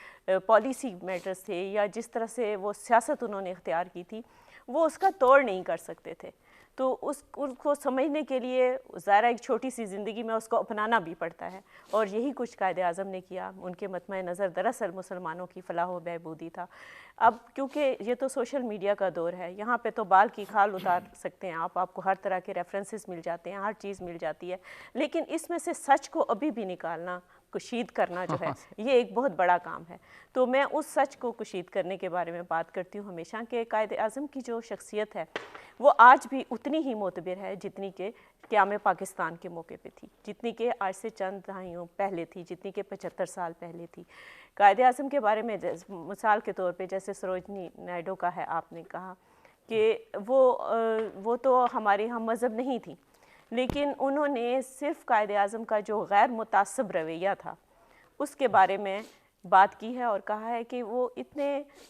پالیسی میٹرز تھے یا جس طرح سے وہ سیاست انہوں نے اختیار کی تھی، وہ اس کا توڑ نہیں کر سکتے تھے. تو اس کو سمجھنے کے لیے ظاہرہ ایک چھوٹی سی زندگی میں اس کو اپنانا بھی پڑتا ہے، اور یہی کچھ قائد اعظم نے کیا. ان کے مطمع نظر دراصل مسلمانوں کی فلاح و بہبودی تھا. اب کیونکہ یہ تو سوشل میڈیا کا دور ہے، یہاں پہ تو بال کی کھال اتار سکتے ہیں آپ کو ہر طرح کے ریفرنسز مل جاتے ہیں، ہر چیز مل جاتی ہے، لیکن اس میں سے سچ کو ابھی بھی نکالنا، کشید کرنا جو ہے یہ ایک بہت بڑا کام ہے. تو میں اس سچ کو کشید کرنے کے بارے میں بات کرتی ہوں ہمیشہ کہ قائد اعظم کی جو شخصیت ہے وہ آج بھی اتنی ہی معتبر ہے جتنی کہ قیام پاکستان کے موقع پہ تھی، جتنی کہ آج سے چند دہائیوں پہلے تھی، جتنی کہ 75 سال پہلے تھی. قائد اعظم کے بارے میں مثال کے طور پہ جیسے سروجنی نائیڈو کا ہے، آپ نے کہا کہ وہ تو ہمارے ہم مذہب نہیں تھی، لیکن انہوں نے صرف قائد اعظم کا جو غیر متعصب رویہ تھا اس کے بارے میں بات کی ہے اور کہا ہے کہ وہ اتنے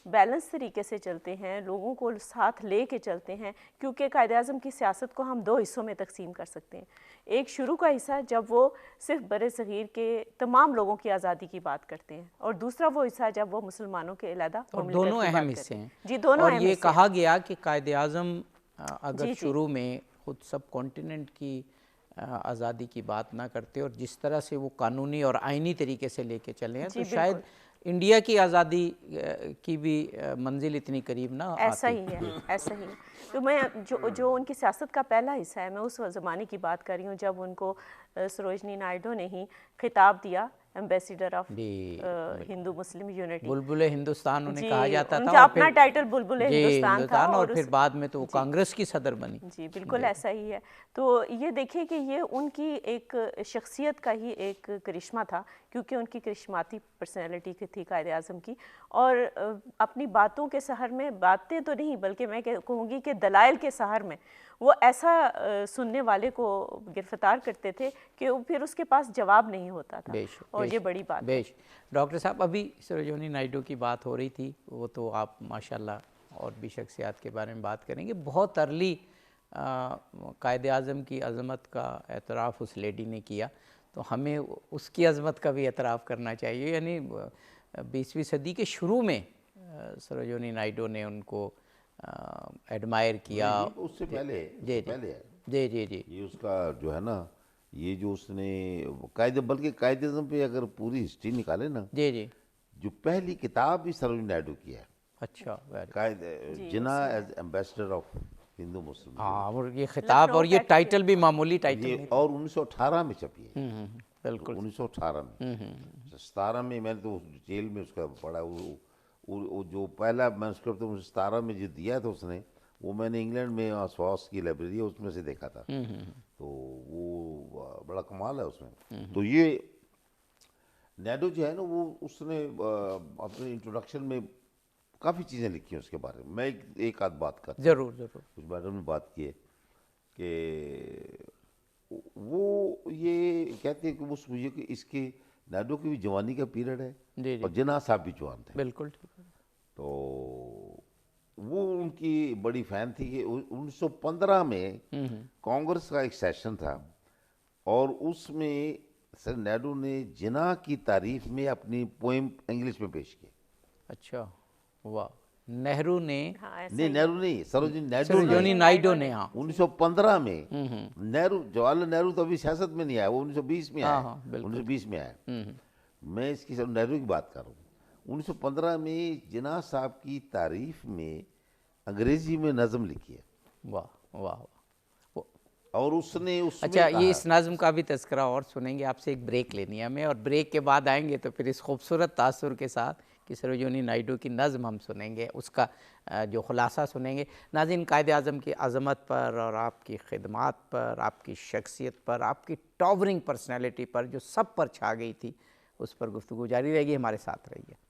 بیلنس طریقے سے چلتے ہیں، لوگوں کو ساتھ لے کے چلتے ہیں، کیونکہ قائد اعظم کی سیاست کو ہم 2 حصوں میں تقسیم کر سکتے ہیں. ایک شروع کا حصہ جب وہ صرف بر صغیر کے تمام لوگوں کی آزادی کی بات کرتے ہیں، اور دوسرا وہ حصہ جب وہ مسلمانوں کے علیحدہ اور دونوں اہم حصے ہیں. جی دونوں اور اہم یہ کہا گیا کہ قائد اعظم اگر شروع میں خود سب کانٹیننٹ کی آزادی کی بات نہ کرتے اور جس طرح سے وہ قانونی اور آئینی طریقے سے لے کے چلے ہیں تو شاید انڈیا کی آزادی کی بھی منزل اتنی قریب نہ آتی. ایسا ہی ہے، ایسا ہی. تو میں جو ان کی سیاست کا پہلا حصہ ہے، میں اس زمانے کی بات کر رہی ہوں جب ان کو سروجنی نائیڈو نے ہی خطاب دیا ambassador of Hindu Muslim unity, بلبل ہندوستان انہیں کہا جاتا تھا. ان کا اپنا ٹائٹل بلبل ہندوستان تھا، اور پھر بعد میں تو وہ کانگریس کی صدر بنی. جی بالکل ایسا ہی ہے. تو یہ دیکھیں کہ یہ ان کی ایک شخصیت کا ہی ایک کرشمہ تھا، کیونکہ ان کی کرشماتی پرسنالٹی تھی قائد اعظم کی، اور اپنی باتوں کے سحر میں، باتیں تو نہیں بلکہ میں کہوں گی کہ دلائل کے سحر میں وہ ایسا سننے والے کو گرفتار کرتے تھے کہ پھر اس کے پاس جواب نہیں ہوتا تھا، اور یہ بڑی بات ہے. ڈاکٹر صاحب ابھی سروجنی نائیڈو کی بات ہو رہی تھی، وہ تو آپ ماشاءاللہ اور بھی شخصیات کے بارے میں بات کریں گے. بہت ارلی قائد اعظم کی عظمت کا اعتراف اس لیڈی نے کیا. تو ہمیں اس کی عظمت کا بھی اعتراف کرنا چاہیے. یعنی 20ویں صدی کے شروع میں سروجنی نائیڈو نے ان کو ایڈمائر کیا. اس سے پہلے جی جی جی جی یہ اس کا جو ہے نا، یہ جو اس نے بلکہ قائد اعظم پہ اگر پوری ہسٹری نکالے نا، جی جی جو پہلی کتاب بھی سروجنی نائیڈو کی ہے، اچھا قائد جناح ایز ایمبیسڈر آف ہندو مسلم، ہاں، اور یہ خطاب اور یہ ٹائٹل بھی معمولی ٹائٹل یہ اور 1918 میں چھپی ہے. بالکل 1918 میں. 17 میں میں نے تو جیل میں اس کا پڑھا. وہ جو پہلا مینوسکرپٹ 17 میں جو دیا تھا اس نے، وہ میں نے انگلینڈ میں آسواس کی لائبریری ہے اس میں سے دیکھا تھا. تو وہ بڑا کمال ہے اس میں. تو یہ نائیڈو جو ہے نا، وہ اس نے اپنے انٹروڈکشن میں کافی چیزیں لکھی ہیں اس کے بارے میں. میں ایک آدھ بات کرتا ہوں. ضرور ضرور. کچھ میڈم نے بات کی ہے کہ وہ یہ کہتے ہیں کہ وہ سمجھے کہ اس کے نائیڈو کی بھی جوانی کا پیریڈ ہے، جی جی اور جناح صاحب بھی جوان تھے. بالکل. تو وہ ان کی بڑی فین تھی کہ 1915 میں کانگریس کا ایک سیشن تھا، اور اس میں سر نائیڈو نے جناح کی تعریف میں اپنی پوئم انگلش میں پیش کی. اچھا، واہ. نہرو نے نہیں، نہرو نہیں، سروجنی نائیڈو نے. ہاں 1915 میں نہرو، جواہر لال نہرو تو ابھی سیاست میں نہیں آیا، وہ 1920 میں آیا. ہاں، بالکل. 1920 میں آیا. میں اس کی نہرو کی بات کر رہا ہوں. 1915 میں جناح صاحب کی تعریف میں انگریزی میں نظم لکھی ہے. واہ واہ. اور اس نے اس میں اچھا، یہ اس نظم کا بھی تذکرہ اور سنیں گے. آپ سے ایک بریک لینی ہے ہمیں، اور بریک کے بعد آئیں گے تو پھر اس خوبصورت تاثر کے ساتھ کہ سروجنی نائیڈو کی نظم ہم سنیں گے، اس کا جو خلاصہ سنیں گے. ناظرین، قائد اعظم کی عظمت پر اور آپ کی خدمات پر، آپ کی شخصیت پر، آپ کی ٹاورنگ پرسنالٹی پر جو سب پر چھا گئی تھی، اس پر گفتگو جاری رہے گی. ہمارے ساتھ رہیے.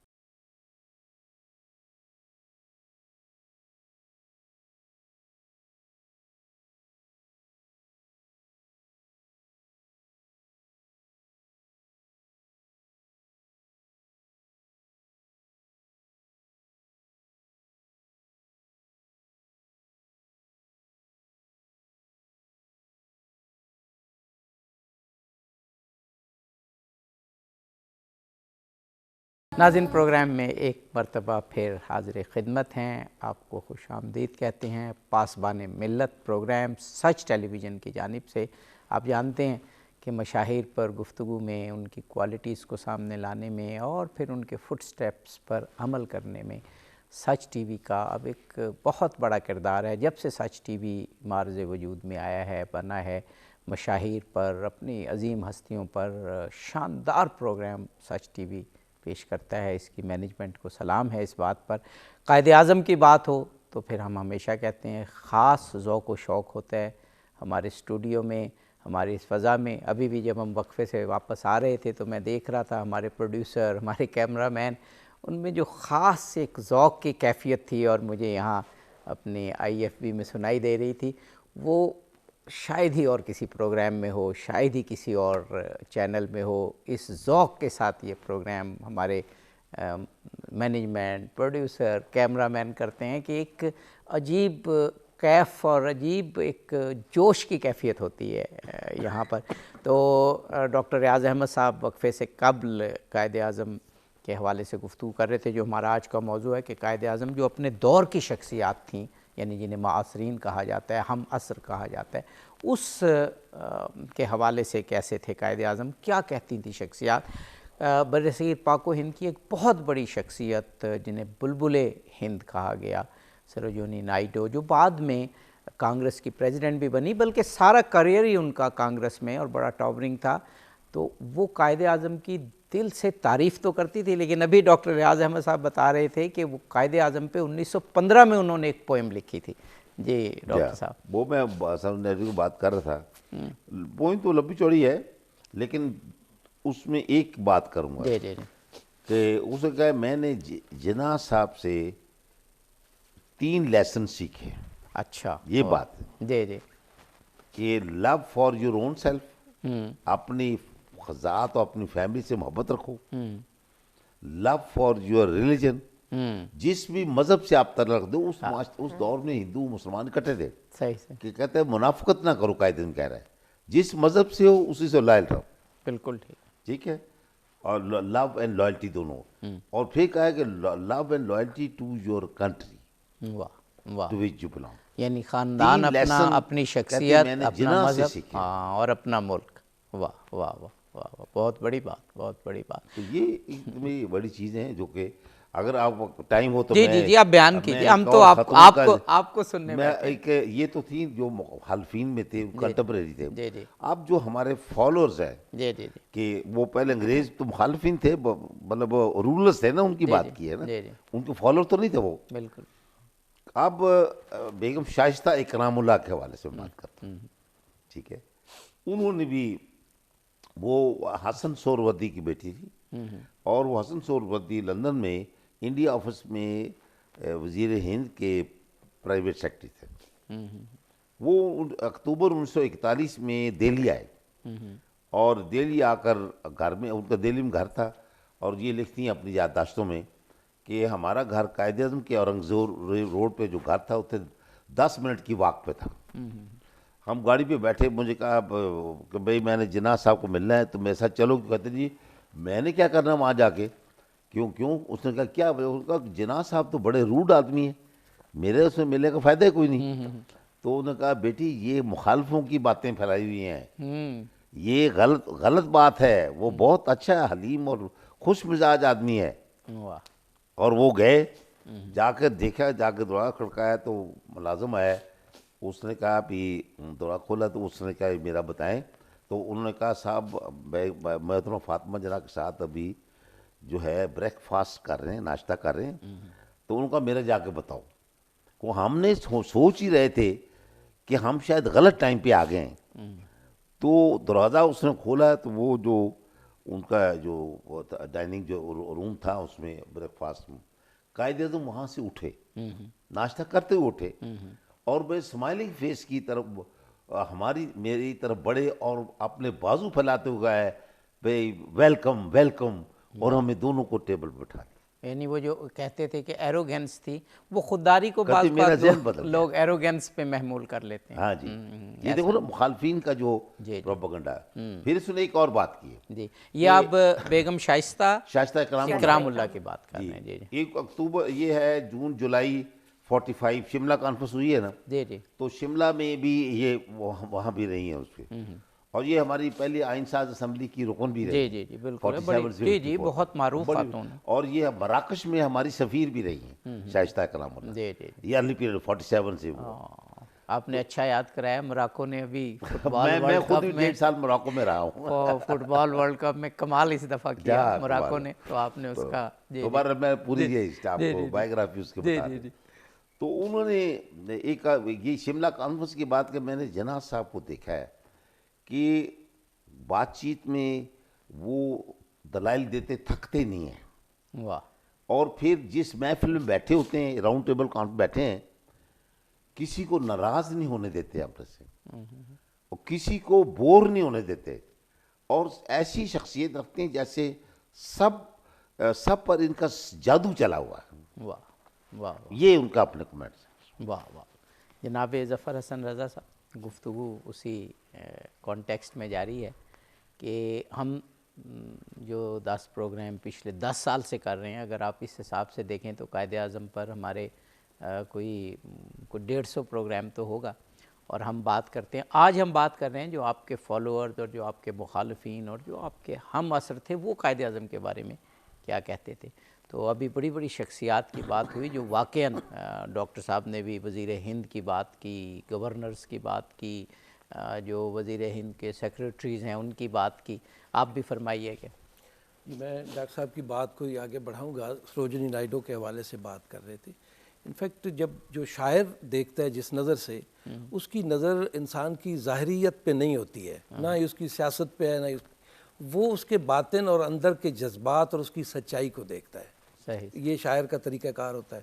ناظرین، پروگرام میں ایک مرتبہ پھر حاضر خدمت ہیں. آپ کو خوش آمدید کہتے ہیں پاسبان ملت پروگرام سچ ٹیلی ویژن کی جانب سے. آپ جانتے ہیں کہ مشاہیر پر گفتگو میں، ان کی کوالٹیز کو سامنے لانے میں، اور پھر ان کے فٹ سٹیپس پر عمل کرنے میں سچ ٹی وی کا اب ایک بہت بڑا کردار ہے. جب سے سچ ٹی وی معرض وجود میں آیا ہے، بنا ہے، مشاہیر پر، اپنی عظیم ہستیوں پر شاندار پروگرام سچ ٹی وی پیش کرتا ہے. اس کی مینجمنٹ کو سلام ہے اس بات پر. قائد اعظم کی بات ہو تو پھر ہم ہمیشہ کہتے ہیں خاص ذوق و شوق ہوتا ہے ہمارے اسٹوڈیو میں، ہماری اس فضا میں. ابھی بھی جب ہم وقفے سے واپس آ رہے تھے تو میں دیکھ رہا تھا ہمارے پروڈیوسر، ہمارے کیمرہ مین، ان میں جو خاص ایک ذوق کی کیفیت تھی، اور مجھے یہاں اپنے IFB میں سنائی دے رہی تھی، وہ شاید ہی اور کسی پروگرام میں ہو، شاید ہی کسی اور چینل میں ہو. اس ذوق کے ساتھ یہ پروگرام ہمارے مینجمنٹ، پروڈیوسر، کیمرہ مین کرتے ہیں کہ ایک عجیب کیف اور عجیب ایک جوش کی کیفیت ہوتی ہے یہاں پر. تو ڈاکٹر ریاض احمد صاحب وقفے سے قبل قائد اعظم کے حوالے سے گفتگو کر رہے تھے. جو ہمارا آج کا موضوع ہے کہ قائد اعظم جو اپنے دور کی شخصیات تھیں، یعنی جنہیں معاصرین کہا جاتا ہے، ہم عصر کہا جاتا ہے، اس کے حوالے سے کیسے تھے قائد اعظم، کیا کہتی تھی شخصیات. برصغیر پاک و ہند کی ایک بہت بڑی شخصیت جنہیں بلبل ہند کہا گیا، سروجنی نائیڈو، جو بعد میں کانگریس کی پریزیڈنٹ بھی بنی، بلکہ سارا کریئر ہی ان کا کانگریس میں اور بڑا ٹاورنگ تھا. تو وہ قائد اعظم کی دل سے تعریف تو کرتی تھی، لیکن ابھی ڈاکٹر ریاض احمد صاحب بتا رہے تھے کہ وہ قائد اعظم پہ 1915 میں انہوں نے ایک پوئم لکھی تھی. جی ڈاکٹر صاحب. وہ میں نہرو کی بات کر رہا تھا. پوئم تو لمبی چوڑی ہے، لیکن اس میں ایک بات کروں گا کہ اسے کہا میں نے جناح صاحب سے 3 لیسن سیکھے. اچھا، یہ بات جی جی کہ love for your own self, اپنی ذات اور اپنی فیملی سے محبت رکھو. لو فار یور ریلیجن، جس بھی مذہب سے آپ تعلق دو. اس دور میں ہندو مسلمان اکٹھے تھے. صحیح کہ کہتے ہیں منافقت نہ کرو. قائد اعظم کہہ رہا ہے جس مذہب سے ہو اسی سے لائل رہو. بالکل ٹھیک. ٹھیک ہے, اور لو اینڈ لائلٹی دونوں, اور پھر کہا ہے کہ love and loyalty to your country واہ واہ, ٹو وچ یو بلانگ. یعنی خاندان اپنا, اپنی شخصیت, اپنا مذہب, ہاں, اور اپنا ملک. واہ واہ واہ واہ, بہت بڑی بات, بہت بڑی بات. تو یہ ایک بڑی چیزیں ہیں جو کہ اگر آپ ٹائم ہو تو جی جی جی آپ بیان کیجیے, ہم تو آپ کو سننے میں. ایک یہ تو تھی جو مخالفین میں تھے, کنٹمپریری تھے. جی جی. اب جو ہمارے فالوورز ہیں جی جی جی, کہ وہ پہلے انگریز تو مخالفین تھے, مطلب رولرز تھے نا, ان کی بات کی ہے نا, ان کے فالوور تو نہیں تھے وہ. بالکل. اب بیگم شائستہ اکرام اللہ کے حوالے سے بات کرتا ہوں. ٹھیک ہے, انہوں نے بھی, وہ حسن سہروردی کی بیٹی تھی, اور وہ حسن سہروردی لندن میں انڈیا آفس میں وزیر ہند کے پرائیویٹ سیکرٹری تھے. وہ اکتوبر 1941 میں دہلی آئے, اور دہلی آ کر گھر میں, ان کا دہلی میں گھر تھا, اور یہ لکھتی ہیں اپنی یادداشتوں میں کہ ہمارا گھر قائد اعظم کے اورنگزور روڈ پہ جو گھر تھا اسے 10 منٹ کی واک پہ تھا. ہم گاڑی پہ بیٹھے, مجھے کہا کہ بھئی میں نے جناح صاحب کو ملنا ہے, تو میرے ساتھ چلو. کہتے جی میں نے کیا کرنا وہاں جا کے, کیوں. اس نے کہا کیا, اس نے کہا جناح صاحب تو بڑے روڈ آدمی ہیں, میرے اس میں ملنے کا فائدہ کوئی نہیں. تو انہوں نے کہا بیٹی یہ مخالفوں کی باتیں پھیلائی ہوئی ہیں, یہ غلط بات ہے, وہ بہت اچھا حلیم اور خوش مزاج آدمی ہے. اور وہ گئے, جا کر دیکھا, جا کے دروازہ کھڑکایا تو ملازم آیا. اس نے کہا بھی دروازہ کھولا تو اس نے کہا میرا بتائیں. تو انہوں نے کہا صاحب محترمہ فاطمہ جناح کے ساتھ ابھی جو ہے بریک فاسٹ کر رہے ہیں, ناشتہ کر رہے ہیں. تو انہوں نے کہا میرا جا کے بتاؤ. وہ ہم نے سوچ ہی رہے تھے کہ ہم شاید غلط ٹائم پہ آ گئے ہیں. تو دروازہ اس نے کھولا تو وہ جو ان کا جو ڈائننگ جو روم تھا اس میں بریک فاسٹ میں, قائد اعظم وہاں سے اٹھے, ناشتہ کرتے ہوئے اٹھے, اور بڑے اسمائلنگ فیس کی طرف میری طرف بڑے, اور اپنے بازو پھیلاتے ہوئے گئے بھئی ویلکم ویلکم, اور ہمیں دونوں کو ٹیبل پہ بٹھا دیا. یعنی وہ جو کہتے تھے کہ ایروگینس تھی, وہ خودداری کو بعض لوگ ایروگینس پہ محمول کر لیتے ہیں. ہاں جی, یہ دیکھو نا مخالفین کا جو پروپیگنڈا ہے. پھر اس نے ایک اور بات کی ہے. جی, یہ آپ بیگم شائستہ اکرام اللہ کی بات کر رہے ہیں. جی جی. 1 اکتوبر یہ ہے, جون جولائی 45 شملہ کانفرنس ہوئی ہے نا. جی جی. تو شملہ میں بھی یہ وہاں بھی رہی ہیں اس پہ, اور یہ ہماری پہلی آئین ساز اسمبلی کی رکن بھی رہی. جی جی جی بالکل. جی جی, بہت معروف خاتون. اور یہ مراکش میں ہماری سفیر بھی رہی ہیں شائستہ اکرام اللہ. جی جی. یہ ارلی پیریڈ 47 سے. آپ نے اچھا یاد کرایا, موراکو نے ابھی میں خود 1.5 سال موراکو میں رہا ہوں. فٹ بال ورلڈ کپ میں کمال اس دفعہ کیا موراکو نے, تو آپ نے اس کا دوبارہ میں پوری آپ کو بایوگرافی اس کے بتا دیں. تو انہوں نے ایک یہ شملہ کانفرنس کی بات کہ میں نے جناح صاحب کو دیکھا ہے کہ بات چیت میں وہ دلائل دیتے تھکتے نہیں ہیں. واہ. اور پھر جس محفل میں بیٹھے ہوتے ہیں, راؤنڈ ٹیبل کانفرنس بیٹھے ہیں, کسی کو ناراض نہیں ہونے دیتے اپنے سے, اور کسی کو بور نہیں ہونے دیتے, اور ایسی شخصیت رکھتے ہیں جیسے سب پر ان کا جادو چلا ہوا ہے. واہ واہ. یہ ان کا اپنے کمنٹس. واہ واہ. جناب ظفر حسن رضا صاحب, گفتگو اسی کانٹیکسٹ میں جاری ہے کہ ہم جو 10 پروگرام پچھلے 10 سال سے کر رہے ہیں, اگر آپ اس حساب سے دیکھیں تو قائد اعظم پر ہمارے کوئی 150 پروگرام تو ہوگا, اور ہم بات کرتے ہیں. آج ہم بات کر رہے ہیں جو آپ کے فالوورز اور جو آپ کے مخالفین اور جو آپ کے ہم اثر تھے, وہ قائد اعظم کے بارے میں کیا کہتے تھے. تو ابھی بڑی بڑی شخصیات کی بات ہوئی جو واقعاً ڈاکٹر صاحب نے بھی وزیر ہند کی بات کی, گورنرز کی بات کی, جو وزیر ہند کے سیکریٹریز ہیں ان کی بات کی. آپ بھی فرمائیے کہ میں ڈاکٹر صاحب کی بات کو ہی آگے بڑھاؤں گا. سروجنی نائیڈو کے حوالے سے بات کر رہے تھے. انفیکٹ جب جو شاعر دیکھتا ہے جس نظر سے, اس کی نظر انسان کی ظاہریت پہ نہیں ہوتی ہے, نہ ہی اس کی سیاست پہ ہے, نہ وہ اس کے باطن اور اندر کے جذبات اور اس کی سچائی کو دیکھتا ہے. صحیح. یہ شاعر کا طریقہ کار ہوتا ہے.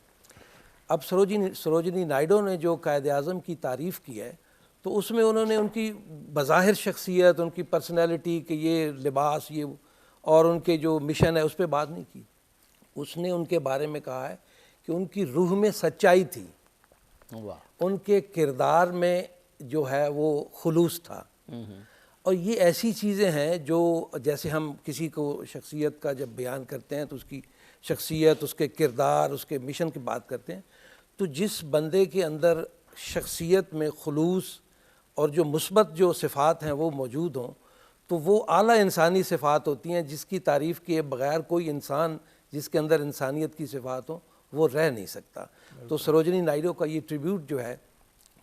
اب سروجنی نائیڈو نے جو قائد اعظم کی تعریف کی ہے, تو اس میں انہوں نے ان کی بظاہر شخصیت, ان کی پرسنالٹی, کہ یہ لباس, یہ اور ان کے جو مشن ہے اس پہ بات نہیں کی. اس نے ان کے بارے میں کہا ہے کہ ان کی روح میں سچائی تھی, ان کے کردار میں جو ہے وہ خلوص تھا, اور یہ ایسی چیزیں ہیں جو جیسے ہم کسی کو شخصیت کا جب بیان کرتے ہیں تو اس کی شخصیت، اس کے کردار، اس کے مشن کی بات کرتے ہیں، تو جس بندے کے اندر شخصیت میں خلوص اور جو مثبت جو صفات ہیں وہ موجود ہوں تو وہ اعلیٰ انسانی صفات ہوتی ہیں، جس کی تعریف کیے بغیر کوئی انسان جس کے اندر انسانیت کی صفات ہوں وہ رہ نہیں سکتا۔ تو سروجنی نائیڈو کا یہ ٹریبیوٹ جو ہے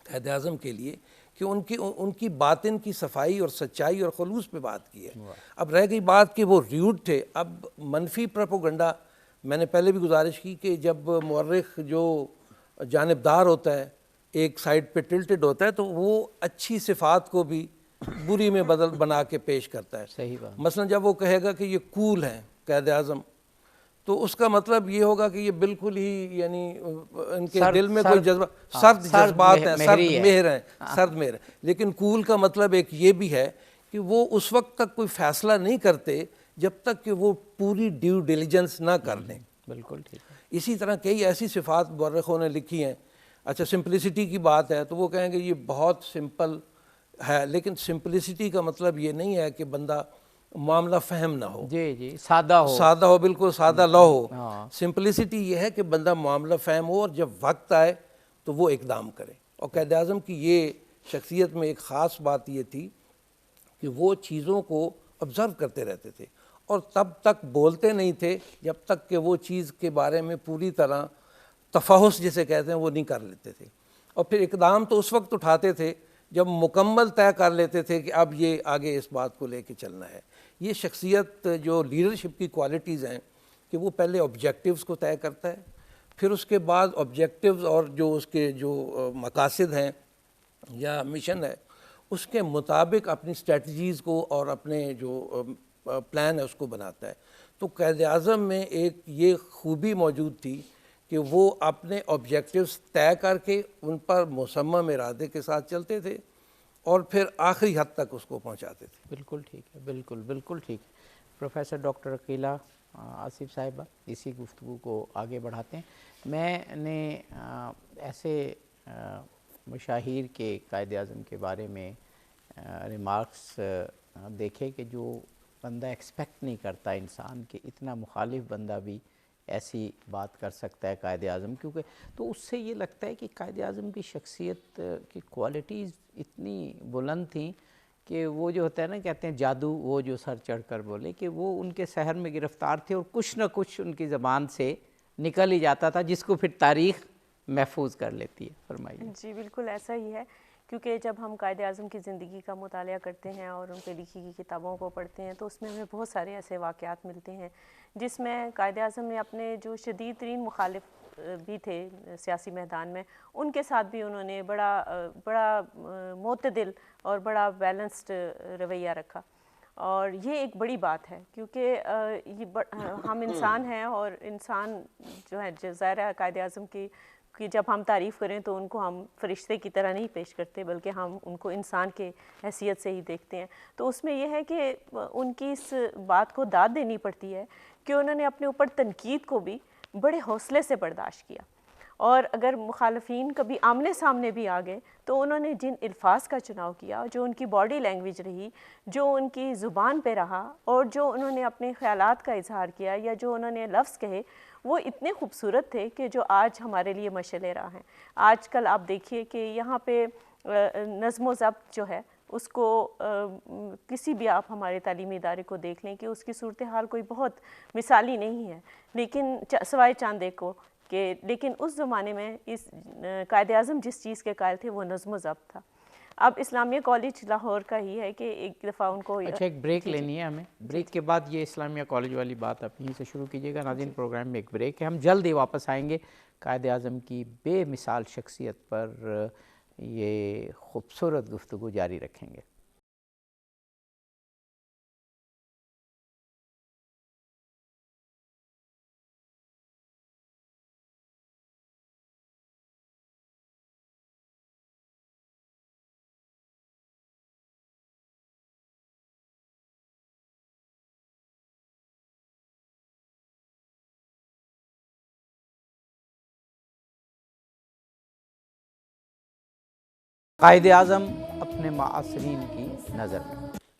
قائد اعظم کے لیے کہ ان کی باطن کی صفائی اور سچائی اور خلوص پہ بات کی ہے۔ اب رہ گئی بات کہ وہ ریوڈ تھے، اب منفی پروپیگنڈا، میں نے پہلے بھی گزارش کی کہ جب مورخ جو جانبدار ہوتا ہے، ایک سائڈ پہ ٹلٹڈ ہوتا ہے، تو وہ اچھی صفات کو بھی بری میں بدل بنا کے پیش کرتا ہے۔ صحیح بات۔ مثلا جب وہ کہے گا کہ یہ کول ہیں قائد اعظم، تو اس کا مطلب یہ ہوگا کہ یہ بالکل ہی یعنی ان کے دل میں کوئی جذبہ، سرد جذبات ہیں، سرد مہر ہیں، سرد مہر ہیں۔ لیکن کول کا مطلب ایک یہ بھی ہے کہ وہ اس وقت تک کوئی فیصلہ نہیں کرتے جب تک کہ وہ پوری ڈیو ڈیلیجنس نہ کر لیں۔ بالکل ٹھیک ہے۔ اسی طرح کئی ایسی صفات مورخوں نے لکھی ہیں۔ اچھا سمپلسٹی کی بات ہے تو وہ کہیں گے یہ بہت سمپل ہے، لیکن سمپلسٹی کا مطلب یہ نہیں ہے کہ بندہ معاملہ فہم نہ ہو، جی سادہ ہو، سادہ ہو، بالکل سادہ لو ہو۔ سمپلسٹی یہ ہے کہ بندہ معاملہ فہم ہو اور جب وقت آئے تو وہ اقدام کرے۔ اور قائد اعظم کی یہ شخصیت میں ایک خاص بات یہ تھی کہ وہ چیزوں کو آبزرو کرتے رہتے تھے اور تب تک بولتے نہیں تھے جب تک کہ وہ چیز کے بارے میں پوری طرح تفحص جسے کہتے ہیں وہ نہیں کر لیتے تھے، اور پھر اقدام تو اس وقت اٹھاتے تھے جب مکمل طے کر لیتے تھے کہ اب یہ آگے اس بات کو لے کے چلنا ہے۔ یہ شخصیت جو لیڈرشپ کی کوالٹیز ہیں کہ وہ پہلے آبجیکٹیوز کو طے کرتا ہے، پھر اس کے بعد آبجیکٹیوز اور جو اس کے جو مقاصد ہیں یا مشن ہے اس کے مطابق اپنی اسٹریٹجیز کو اور اپنے جو پلان ہے اس کو بناتا ہے۔ تو قائد اعظم میں ایک یہ خوبی موجود تھی کہ وہ اپنے آبجیکٹیوز طے کر کے ان پر مصمم ارادے کے ساتھ چلتے تھے اور پھر آخری حد تک اس کو پہنچاتے تھے۔ بالکل ٹھیک ہے، بالکل بالکل ٹھیک ہے۔ پروفیسر ڈاکٹر عقیلہ آصف صاحبہ، اسی گفتگو کو آگے بڑھاتے ہیں۔ میں نے ایسے مشاہیر کے قائد اعظم کے بارے میں ریمارکس دیکھے کہ جو بندہ ایکسپیکٹ نہیں کرتا انسان کہ اتنا مخالف بندہ بھی ایسی بات کر سکتا ہے قائد اعظم، کیونکہ تو اس سے یہ لگتا ہے کہ قائد اعظم کی شخصیت کی کوالٹیز اتنی بلند تھیں کہ وہ جو ہوتا ہے نا کہتے ہیں جادو وہ جو سر چڑھ کر بولے، کہ وہ ان کے سحر میں گرفتار تھے اور کچھ نہ کچھ ان کی زبان سے نکل ہی جاتا تھا جس کو پھر تاریخ محفوظ کر لیتی ہے۔ فرمائیے۔ جی بالکل ایسا ہی ہے، کیونکہ جب ہم قائد اعظم کی زندگی کا مطالعہ کرتے ہیں اور ان پہ لکھی گئی کتابوں کو پڑھتے ہیں تو اس میں ہمیں بہت سارے ایسے واقعات ملتے ہیں جس میں قائد اعظم نے اپنے جو شدید ترین مخالف بھی تھے سیاسی میدان میں ان کے ساتھ بھی انہوں نے بڑا معتدل اور بڑا بیلنسڈ رویہ رکھا، اور یہ ایک بڑی بات ہے کیونکہ ہم انسان ہیں اور انسان جو ہے ظاہر ہے قائد اعظم کی جب ہم تعریف کریں تو ان کو ہم فرشتے کی طرح نہیں پیش کرتے بلکہ ہم ان کو انسان کے حیثیت سے ہی دیکھتے ہیں۔ تو اس میں یہ ہے کہ ان کی اس بات کو داد دینی پڑتی ہے کہ انہوں نے اپنے اوپر تنقید کو بھی بڑے حوصلے سے برداشت کیا، اور اگر مخالفین کبھی آمنے سامنے بھی آ گئے تو انہوں نے جن الفاظ کا چناؤ کیا، جو ان کی باڈی لینگویج رہی، جو ان کی زبان پہ رہا، اور جو انہوں نے اپنے خیالات کا اظہار کیا یا جو انہوں نے لفظ کہے، وہ اتنے خوبصورت تھے کہ جو آج ہمارے لیے مشعل راہ ہیں۔ آج کل آپ دیکھیے کہ یہاں پہ نظم و ضبط جو ہے اس کو کسی بھی آپ ہمارے تعلیمی ادارے کو دیکھ لیں کہ اس کی صورتحال کوئی بہت مثالی نہیں ہے، لیکن سوائے چاند ایک کو کہ لیکن اس زمانے میں اس قائد اعظم جس چیز کے قائل تھے وہ نظم و ضبط تھا۔ اب اسلامیہ کالج لاہور کا ہی ہے کہ ایک دفعہ ان کو اچھا ایک بریک لینی ہے ہمیں، بریک کے بعد یہ اسلامیہ کالج والی بات آپ یہیں سے شروع کیجیے گا۔ ناظرین پروگرام میں ایک بریک ہے، ہم جلد ہی واپس آئیں گے قائد اعظم کی بے مثال شخصیت پر یہ خوبصورت گفتگو جاری رکھیں گے۔ قائد اعظم اپنے معاصرین کی نظر میں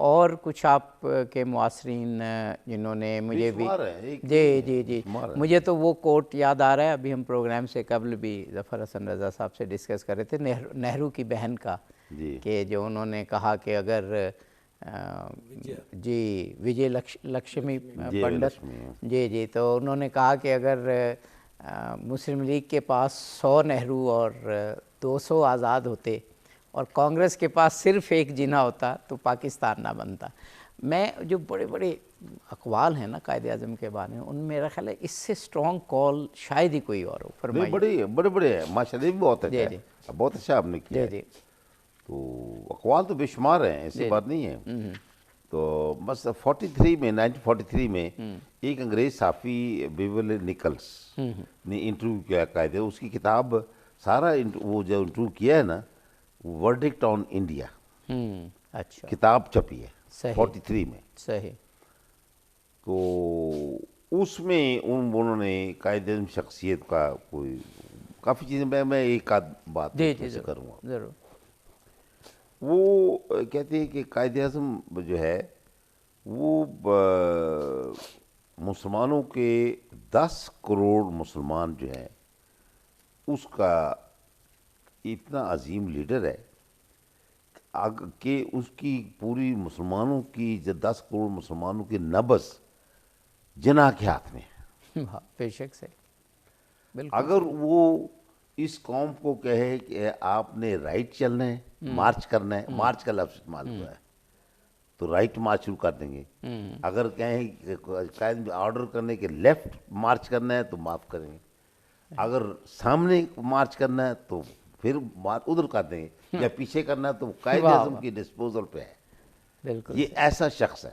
اور کچھ آپ کے معاصرین جنہوں نے مجھے بھی جی مجھے تو وہ کوٹ یاد آ رہا ہے، ابھی ہم پروگرام سے قبل بھی ظفر حسن رضا صاحب سے ڈسکس کر رہے تھے نہرو کی بہن کا، کہ جو انہوں نے کہا کہ اگر جی وجے لکشمی پنڈت جی تو انہوں نے کہا کہ اگر مسلم لیگ کے پاس 100 نہرو اور 200 آزاد ہوتے اور کانگریس کے پاس صرف ایک جناح ہوتا تو پاکستان نہ بنتا۔ میں جو بڑے بڑے اقوال ہیں نا قائد اعظم کے بارے میں، ان میں میرا خیال ہے اس سے سٹرونگ کال شاید ہی کوئی اور ہو۔ فرمائیے۔ بڑے ہیں ماشاء اللہ، بھی بہت اچھا ہے، بہت اچھا آپ نے کیا۔ تو اقوال تو بے شمار ہیں، ایسی بات نہیں ہے۔ تو بس 1943 میں ایک انگریز صحافی بیول نکلس نے انٹرویو کیا قائد، اس کی کتاب سارا وہ جو انٹرویو کیا ہے نا، ورڈکٹ آن انڈیا اچھا کتاب چھپی ہے 43 میں۔ صحیح۔ تو اس میں انہوں نے قائد اعظم شخصیت کا کوئی کافی چیزیں، میں ایک آدھ بات کروں گا ضرور۔ وہ کہتے ہیں کہ قائد اعظم جو ہے وہ مسلمانوں کے 10 کروڑ مسلمان جو ہیں اس کا اتنا عظیم لیڈر ہے کہ اس کی پوری مسلمانوں کی 10 کروڑ مسلمانوں کی نبض جناح کے ہاتھ میں ہے۔ بے شک سے اگر وہ اس قوم کو کہے کہ آپ نے رائٹ چلنا ہے، مارچ کرنا ہے، مارچ کا لفظ استعمال ہوا ہے تو رائٹ مارچ شروع کر دیں گے۔ اگر کہیں قائد آرڈر کرنے کے لیفٹ مارچ کرنا ہے تو معاف کریں گے، اگر سامنے مارچ کرنا ہے تو پھر ادھر کر دیں گے، یا پیچھے کرنا ہے تو قائد اعظم کی ڈسپوزل پہ ہے۔ بالکل یہ ایسا شخص ہے۔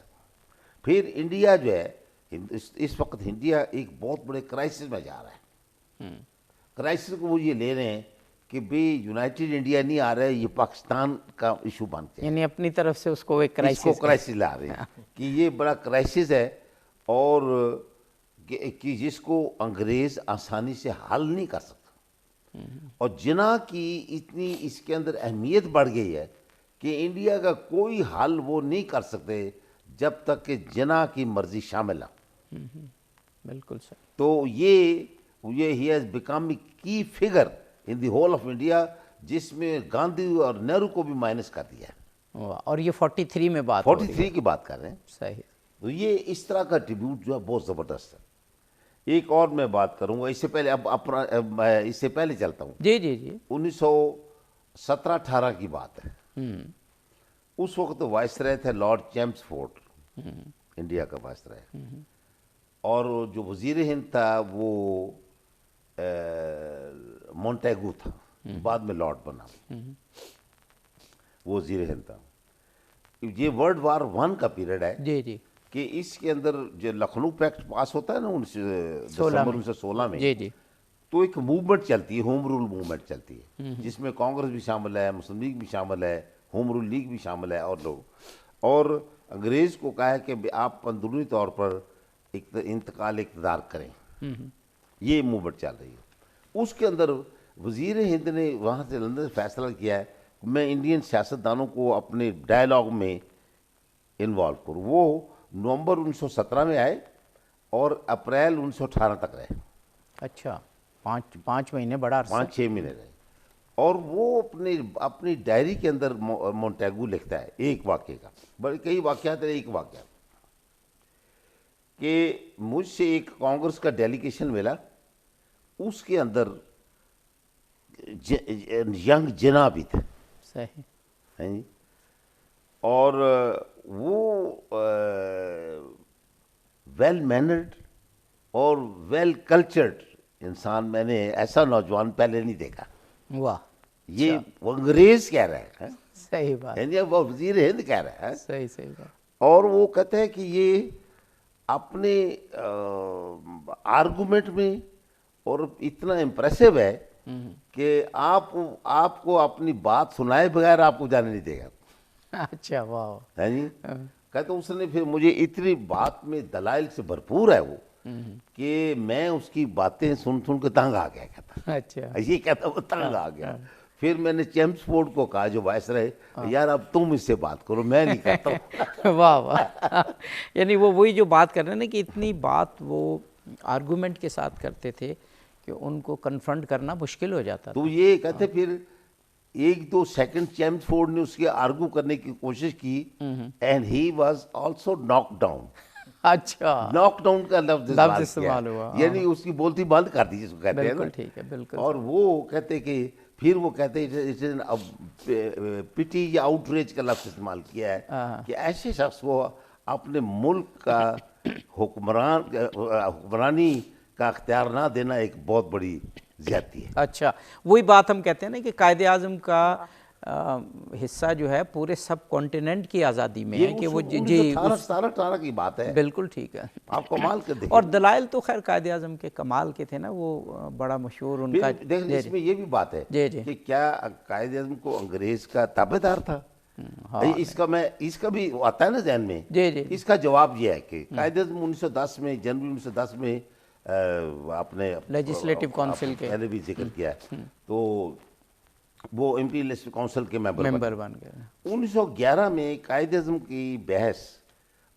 پھر انڈیا جو ہے اس وقت انڈیا ایک بہت بڑے کرائسس میں جا رہا ہے۔ کرائسس کو وہ یہ لے رہے ہیں کہ بھئی یونائٹڈ انڈیا نہیں آ رہا ہے، یہ پاکستان کا ایشو بن کے، یعنی اپنی طرف سے اس کو ایک کرائسس لا رہے ہیں کہ یہ بڑا کرائسس ہے، اور کہ جس کو انگریز آسانی سے حل نہیں کر سکتا۔ اور جناح کی اتنی اس کے اندر اہمیت بڑھ گئی ہے کہ انڈیا کا کوئی حل وہ نہیں کر سکتے جب تک کہ جناح کی مرضی شامل ہے۔ بالکل سر۔ تو یہ ہی ہیز بیکم اے کی figure in the whole of India, جس میں گاندھی اور نہرو کو بھی مائنس کر دیا ہے۔ اور یہ 43 میں بات 43 کی بات کر رہے ہیں۔ صحیح۔ تو یہ اس طرح کا ٹریبیوٹ جو ہے بہت زبردست ہے۔ ایک اور میں بات کروں گا، اس سے پہلے اس سے پہلے چلتا ہوں۔ جی 1917-18 کی بات ہے۔ اس وقت وائسرائے تھے لارڈ چیمسفورڈ، انڈیا کا وائسرائے، اور جو وزیر ہند تھا وہ مونٹیگو تھا، بعد میں لارڈ بنا، وہ وزیر ہند تھا۔ یہ ورلڈ وار 1 کا پیریڈ ہے جی کہ اس کے اندر جو لکھنؤ پیکٹ پاس ہوتا ہے نا 19 دسمبر 1916 میں، جی تو ایک موومنٹ چلتی ہے، ہوم رول موومنٹ چلتی ہے، جس میں کانگریس بھی شامل ہے، مسلم لیگ بھی شامل ہے، ہوم رول لیگ بھی شامل ہے، اور لوگ، اور انگریز کو کہا ہے کہ آپ اندرونی طور پر انتقال اقتدار کریں۔ یہ موومنٹ چل رہی ہے۔ اس کے اندر وزیر ہند نے وہاں سے لندن سے فیصلہ کیا ہے میں انڈین سیاستدانوں کو اپنے ڈائلاگ میں انوالو کروں۔ وہ نومبر 1917 میں آئے اور اپریل 1918 تک رہے۔ اچھا، 5 مہینے، بڑا عرصہ، 5-6 مہینے رہے۔ اور وہ اپنی ڈائری کے اندر مونٹیگو لکھتا ہے ایک واقعے کا، بلکہ کئی واقعات ہیں، ایک واقعہ کہ مجھ سے ایک کانگریس کا ڈیلیگیشن ملا، اس کے اندر ینگ جناح بھی تھے، صحیح، اور وہ ویل مینرڈ اور ویل کلچرڈ انسان، میں نے ایسا نوجوان پہلے نہیں دیکھا۔ واہ، یہ انگریز کہہ رہے ہیں، صحیح بات، وہ وزیر ہند کہہ رہے ہیں، صحیح بات، اور وہ کہتے ہیں کہ یہ اپنے آرگومنٹ میں اور اتنا امپریسو ہے کہ آپ کو اپنی بات سنائے بغیر آپ کو جانے نہیں دے گا۔ اچھا، واہ، ہے جی، کہتے اس نے پھر مجھے اتنی بات میں دلائل سے بھرپور ہے وہ کہ میں اس کی باتیں سن کے تنگ آ گیا، کہتا، اچھا، یہ کہتا وہ تنگ آ گیا۔ پھر میں نے چیمسفورڈ کو کہا جو وائسرائے، یار اب تم اس سے بات کرو، میں نہیں کرتا ہوں۔ واہ واہ، یعنی وہ وہی جو بات کر رہے ہیں نا کہ اتنی بات وہ آرگومنٹ کے ساتھ کرتے تھے کہ ان کو کنفرنٹ کرنا مشکل ہو جاتا تھا۔ تو یہ کہتے پھر 1-2 سیکنڈ چیمسفورڈ نے اس کے آرگو کرنے کی کوشش کی، اینڈ ہی واز آلسو ناک ڈاؤن۔ اچھا، ناک ڈاؤن کا لفظ استعمال ہوا، یعنی اس کی بولتی بند کر دی، جس کو کہتے ہیں نا۔ بالکل ٹھیک ہے، بالکل۔ اور وہ کہتے کہ پھر وہ کہتے پٹی یا آؤٹریج کا لفظ استعمال کیا ہے کہ ایسے شخص کو اپنے ملک کا حکمرانی کا اختیار نہ دینا ایک بہت بڑی زیادتی ہے۔ اچھا، وہی بات ہم کہتے ہیں نا کہ قائد اعظم کا حصہ جو ہے پورے سب کانٹیننٹ کی آزادی میں ہے کہ وہ جی 1818 کی بات ہے، بالکل ٹھیک ہے۔ آپ کمال کے دیکھیں۔ اور دلائل تو خیر قائد اعظم کے کمال کے تھے نا، وہ بڑا مشہور ان کا۔ دیکھیں اس میں یہ بھی بات ہے کہ کیا قائد اعظم کو انگریز کا تابع دار تھا؟ اس کا بھی آتا ہے نا ذہن میں۔ اس کا جواب یہ ہے کہ قائد اعظم 1910 میں، جنوری 1910 میں اپنے لیجسلیٹو کونسل کے پہلے بھی ذکر کیا ہے، تو وہ امپیریلسٹ کونسل کے ممبر بن گئے۔ 1911 میں قائد اعظم کی بحث،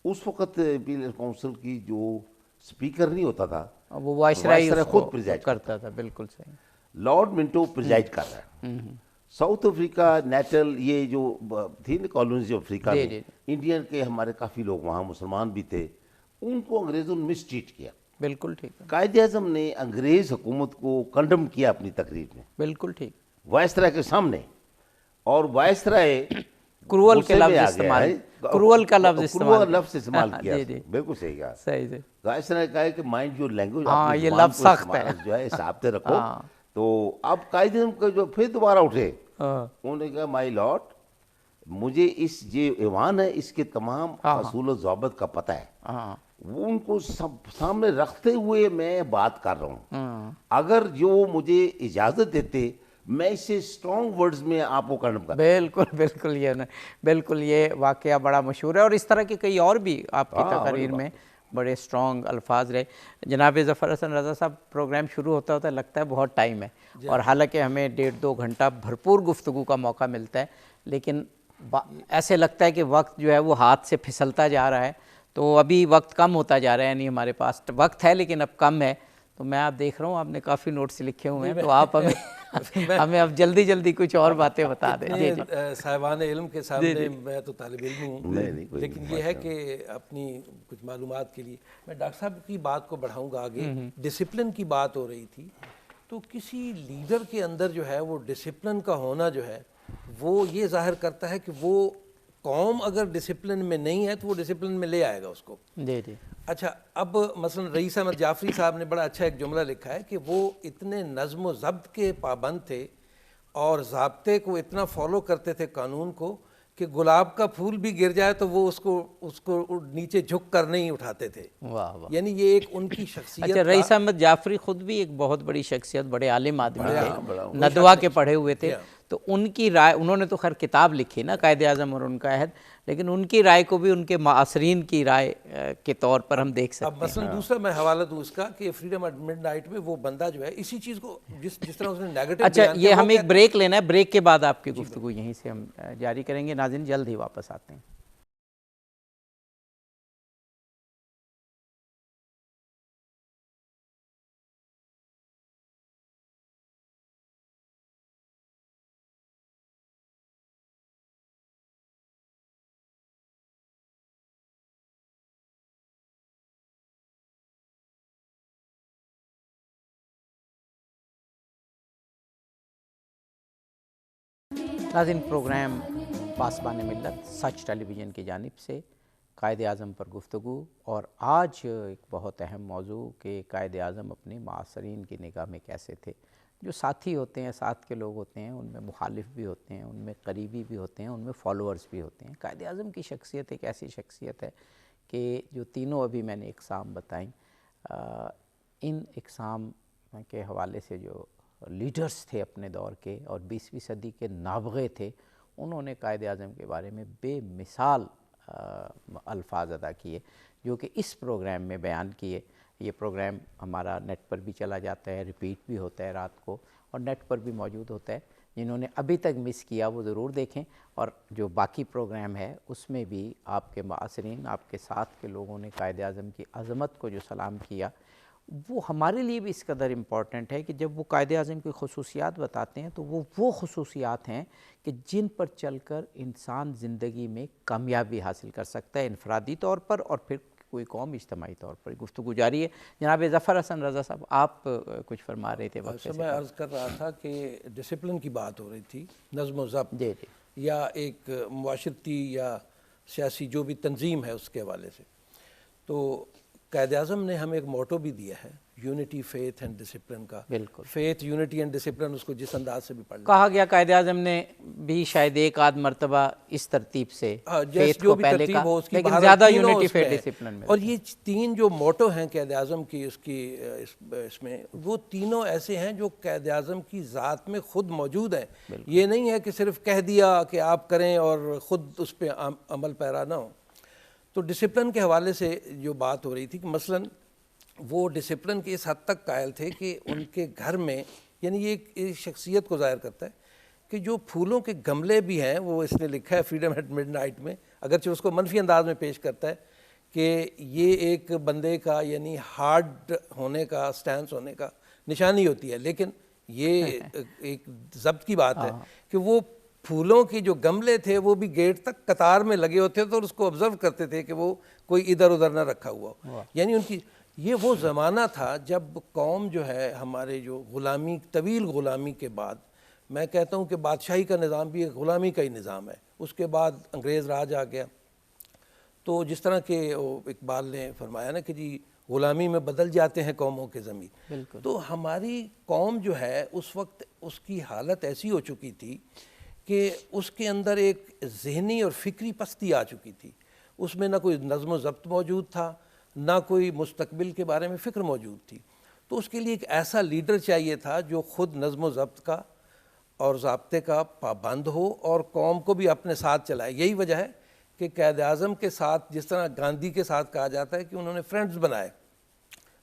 اس وقت امپیریلسٹ کونسل کی جو سپیکر نہیں ہوتا تھا، وہ وائسرائے خود پریزائڈ کرتا تھا، بالکل صحیح۔ لارڈ منٹو پریزائڈ کر رہا ہے۔ ساؤتھ افریقہ، نیٹل، یہ جو تھی نا کالونیز افریقہ میں، انڈین کے ہمارے کافی لوگ وہاں مسلمان بھی تھے، ان کو انگریزوں نے مس ٹریٹ کیا۔ بالکل ٹھیک ہے، قائد اعظم نے انگریز حکومت کو کنڈم کیا اپنی تقریر میں، بالکل ٹھیک۔ وائسرائے کے سامنے، اور وائسرائے کرول کے لفظ استعمال، کرول کا لفظ استعمال کیا، بالکل صحیح کہا، صحیح سے۔ وائسرائے نے کہا کہ مائنڈ یور لینگویج، ہاں یہ لفظ سخت ہے جو ہے حساب سے رکھو۔ تو اب قائد اعظم کا جو پھر دوبارہ اٹھے، انہوں نے کہا مائی لارڈ، مجھے اس جو ایوان ہے اس کے تمام اصول و ضوابط کا پتہ ہے، وہ ان کو سامنے رکھتے ہوئے میں بات کر رہا ہوں، اگر جو مجھے اجازت دیتے میں اسے اسٹرانگ ورڈز میں آپ کو کنڈم کرتا۔ بالکل بالکل، یہ بالکل یہ واقعہ بڑا مشہور ہے، اور اس طرح کے کئی اور بھی آپ کی تقریر میں بڑے اسٹرانگ الفاظ رہے۔ جناب ظفر حسن رضا صاحب، پروگرام شروع ہوتا ہوتا لگتا ہے بہت ٹائم ہے، اور حالانکہ ہمیں 1.5-2 گھنٹہ بھرپور گفتگو کا موقع ملتا ہے، لیکن ایسے لگتا ہے کہ وقت جو ہے وہ ہاتھ سے پھسلتا جا رہا ہے، تو ابھی وقت کم ہوتا جا رہا ہے، یعنی ہمارے پاس وقت ہے لیکن اب کم ہے۔ تو میں آپ دیکھ رہا ہوں آپ نے کافی نوٹس لکھے ہوئے ہیں، تو آپ ہمیں اب جلدی جلدی کچھ اور باتیں بتا دیں۔ جی جی، صاحبان علم کے سامنے میں تو طالب علم ہوں، لیکن یہ ہے کہ اپنی کچھ معلومات کے لیے میں ڈاکٹر صاحب کی بات کو بڑھاؤں گا آگے۔ ڈسپلن کی بات ہو رہی تھی، تو کسی لیڈر کے اندر جو ہے وہ ڈسپلن کا ہونا جو ہے وہ یہ ظاہر کرتا ہے کہ وہ قوم اگر ڈسپلن میں نہیں ہے تو وہ ڈسپلن میں لے آئے گا اس کو۔ جی جی، اچھا، اب مثلا رئیس احمد جعفری صاحب نے بڑا اچھا ایک جملہ لکھا ہے کہ وہ اتنے نظم و ضبط کے پابند تھے اور ضابطے کو اتنا فالو کرتے تھے، قانون کو، کہ گلاب کا پھول بھی گر جائے تو وہ اس کو نیچے جھک کر نہیں اٹھاتے تھے۔ واہ واہ، یعنی یہ ایک ان کی شخصیت۔ اچھا، رئیس احمد جعفری خود بھی ایک بہت بڑی شخصیت، بڑے عالم آدمی تھے، ندوہ کے پڑھے ہوئے تھے، تو ان کی رائے، انہوں نے تو خیر کتاب لکھی نا قائد اعظم اور ان کا عہد، لیکن ان کی رائے کو بھی ان کے معاصرین کی رائے کے طور پر ہم دیکھ سکتے ہیں۔ اب مثلا دوسرا میں حوالہ دوں اس کا کہ فریڈم ایٹ مڈ نائٹ میں وہ بندہ جو ہے اسی چیز کو جس طرح اس نے نیگیٹو، اچھا یہ ہمیں ایک بریک لینا ہے، بریک کے بعد آپ کی گفتگو یہیں سے ہم جاری کریں گے۔ ناظرین جلد ہی واپس آتے ہیں۔ ناظرین، پروگرام پاسبان ملت سچ ٹیلی ویژن کی جانب سے قائد اعظم پر گفتگو، اور آج ایک بہت اہم موضوع کہ قائد اعظم اپنے معاصرین کی نگاہ میں کیسے تھے۔ جو ساتھی ہوتے ہیں، ساتھ کے لوگ ہوتے ہیں، ان میں مخالف بھی ہوتے ہیں، ان میں قریبی بھی ہوتے ہیں، ان میں فالوورز بھی ہوتے ہیں۔ قائد اعظم کی شخصیت ایک ایسی شخصیت ہے کہ جو تینوں ابھی میں نے اقسام بتائیں، ان اقسام کے حوالے سے جو لیڈرز تھے اپنے دور کے اور 20ویں صدی کے نابغے تھے، انہوں نے قائد اعظم کے بارے میں بے مثال الفاظ ادا کیے، جو کہ اس پروگرام میں بیان کیے۔ یہ پروگرام ہمارا نیٹ پر بھی چلا جاتا ہے، ریپیٹ بھی ہوتا ہے رات کو، اور نیٹ پر بھی موجود ہوتا ہے۔ جنہوں نے ابھی تک مس کیا وہ ضرور دیکھیں، اور جو باقی پروگرام ہے اس میں بھی آپ کے معاصرین، آپ کے ساتھ کے لوگوں نے قائد اعظم کی عظمت کو جو سلام کیا، وہ ہمارے لیے بھی اس قدر امپورٹنٹ ہے کہ جب وہ قائد اعظم کی خصوصیات بتاتے ہیں تو وہ خصوصیات ہیں کہ جن پر چل کر انسان زندگی میں کامیابی حاصل کر سکتا ہے، انفرادی طور پر اور پھر کوئی قوم اجتماعی طور پر۔ گفتگو جاری ہے۔ جناب ظفر حسن رضا صاحب، آپ کچھ فرما رہے تھے وقت سے۔ میں عرض کر رہا تھا کہ ڈسپلن کی بات ہو رہی تھی، نظم و ضبط، جی جی، یا ایک معاشرتی یا سیاسی جو بھی تنظیم ہے اس کے حوالے سے، تو قائد اعظم نے ہمیں ایک موٹو بھی دیا ہے، یونٹی، فیتھ اینڈ ڈسپلن کا۔ بالکل، فیتھ، یونٹی اینڈ ڈسپلن، اس کو جس انداز سے بھی پڑھ لیں، کہا گیا قائد اعظم نے بھی شاید ایک آدھ مرتبہ اس ترتیب سے فیتھ جو کو بھی پہلے ترتیب ہو کہا، اس کی لیکن بہرحال زیادہ تینوں یونٹی اس میں فیتھ ہیں۔ ڈسپلن میں۔ اور یہ تین جو موٹو ہیں قائد اعظم کی اس میں، وہ تینوں ایسے ہیں جو قائد اعظم کی ذات میں خود موجود ہیں۔ یہ نہیں ہے کہ صرف کہہ دیا کہ آپ کریں اور خود اس پہ عمل پیرا نہ ہو۔ تو ڈسپلن کے حوالے سے جو بات ہو رہی تھی کہ مثلاً وہ ڈسپلن کے اس حد تک قائل تھے کہ ان کے گھر میں، یعنی یہ ایک شخصیت کو ظاہر کرتا ہے کہ جو پھولوں کے گملے بھی ہیں، وہ اس نے لکھا ہے فریڈم ایٹ مڈ نائٹ میں، اگرچہ اس کو منفی انداز میں پیش کرتا ہے کہ یہ ایک بندے کا یعنی ہارڈ ہونے کا، سٹینس ہونے کا نشانی ہوتی ہے، لیکن یہ ایک ضبط کی بات ہے کہ وہ پھولوں کی جو گملے تھے وہ بھی گیٹ تک قطار میں لگے ہوتے تھے اور اس کو آبزرو کرتے تھے کہ وہ کوئی ادھر ادھر نہ رکھا ہوا ہو۔ یعنی ان کی یہ وہ زمانہ تھا جب قوم جو ہے ہمارے جو غلامی، طویل غلامی کے بعد، میں کہتا ہوں کہ بادشاہی کا نظام بھی ایک غلامی کا ہی نظام ہے، اس کے بعد انگریز راج آ گیا، تو جس طرح کہ اقبال نے فرمایا نا کہ جی غلامی میں بدل جاتے ہیں قوموں کے ضمیر، تو ہماری قوم جو ہے اس وقت اس کی حالت ایسی ہو چکی تھی کہ اس کے اندر ایک ذہنی اور فکری پستی آ چکی تھی، اس میں نہ کوئی نظم و ضبط موجود تھا، نہ کوئی مستقبل کے بارے میں فکر موجود تھی۔ تو اس کے لیے ایک ایسا لیڈر چاہیے تھا جو خود نظم و ضبط کا اور ضابطے کا پابند ہو اور قوم کو بھی اپنے ساتھ چلائے۔ یہی وجہ ہے کہ قائد اعظم کے ساتھ، جس طرح گاندھی کے ساتھ کہا جاتا ہے کہ انہوں نے فرینڈز بنائے،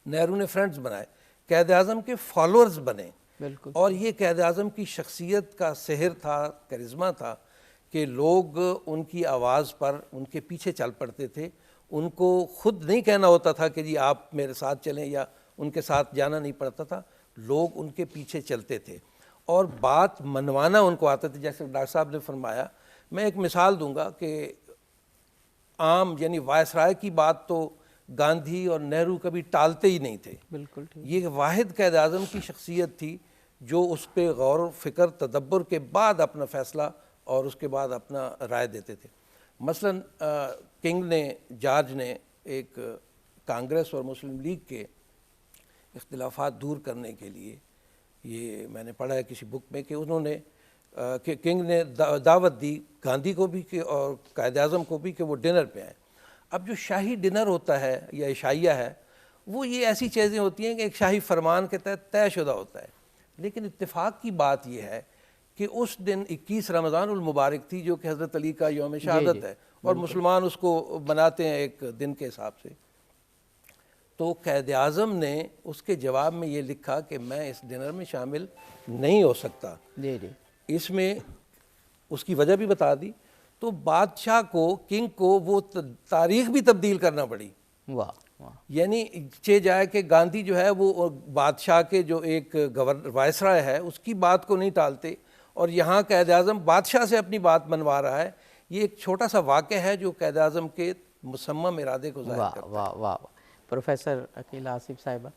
نہرو نے فرینڈز بنائے، قائد اعظم کے فالوورز بنے۔ بالکل، اور یہ قائد اعظم کی شخصیت کا سحر تھا، کرزمہ تھا کہ لوگ ان کی آواز پر ان کے پیچھے چل پڑتے تھے، ان کو خود نہیں کہنا ہوتا تھا کہ جی آپ میرے ساتھ چلیں، یا ان کے ساتھ جانا نہیں پڑتا تھا، لوگ ان کے پیچھے چلتے تھے اور بات منوانا ان کو آتا تھا۔ جیسے ڈاکٹر صاحب نے فرمایا، میں ایک مثال دوں گا کہ عام یعنی وائسرائے کی بات تو گاندھی اور نہرو کبھی ٹالتے ہی نہیں تھے۔ بالکل ٹھیک۔ یہ واحد قائد اعظم کی شخصیت تھی جو اس پہ غور و فکر، تدبر کے بعد اپنا فیصلہ اور اس کے بعد اپنا رائے دیتے تھے۔ مثلاً کنگ نے، جارج نے ایک کانگریس اور مسلم لیگ کے اختلافات دور کرنے کے لیے، یہ میں نے پڑھا ہے کسی بک میں کہ انہوں نے کہ کنگ نے دعوت دی گاندھی کو بھی کہ اور قائد اعظم کو بھی کہ وہ ڈنر پہ آئیں۔ اب جو شاہی ڈنر ہوتا ہے یا عشائیہ ہے، وہ یہ ایسی چیزیں ہوتی ہیں کہ ایک شاہی فرمان کے تحت طے شدہ ہوتا ہے، لیکن اتفاق کی بات یہ ہے کہ اس دن 21 رمضان المبارک تھی جو کہ حضرت علی کا یوم شہادت ہے، اور مسلمان اس کو مناتے ہیں ایک دن کے حساب سے۔ تو قائد اعظم نے اس کے جواب میں یہ لکھا کہ میں اس ڈنر میں شامل نہیں ہو سکتا۔ جی جی، اس میں اس کی وجہ بھی بتا دی، تو بادشاہ کو، کنگ کو وہ تاریخ بھی تبدیل کرنا پڑی۔ واہ واہ، یعنی چہ جائے کہ گاندھی جو ہے وہ بادشاہ کے جو ایک وائسرائے ہے اس کی بات کو نہیں ٹالتے، اور یہاں قائد اعظم بادشاہ سے اپنی بات منوا رہا ہے۔ یہ ایک چھوٹا سا واقعہ ہے جو قائد اعظم کے مصمم ارادے کو ظاہر کرتا ہے۔ واہ واہ واہ۔ پروفیسر عقیل آصف صاحبہ،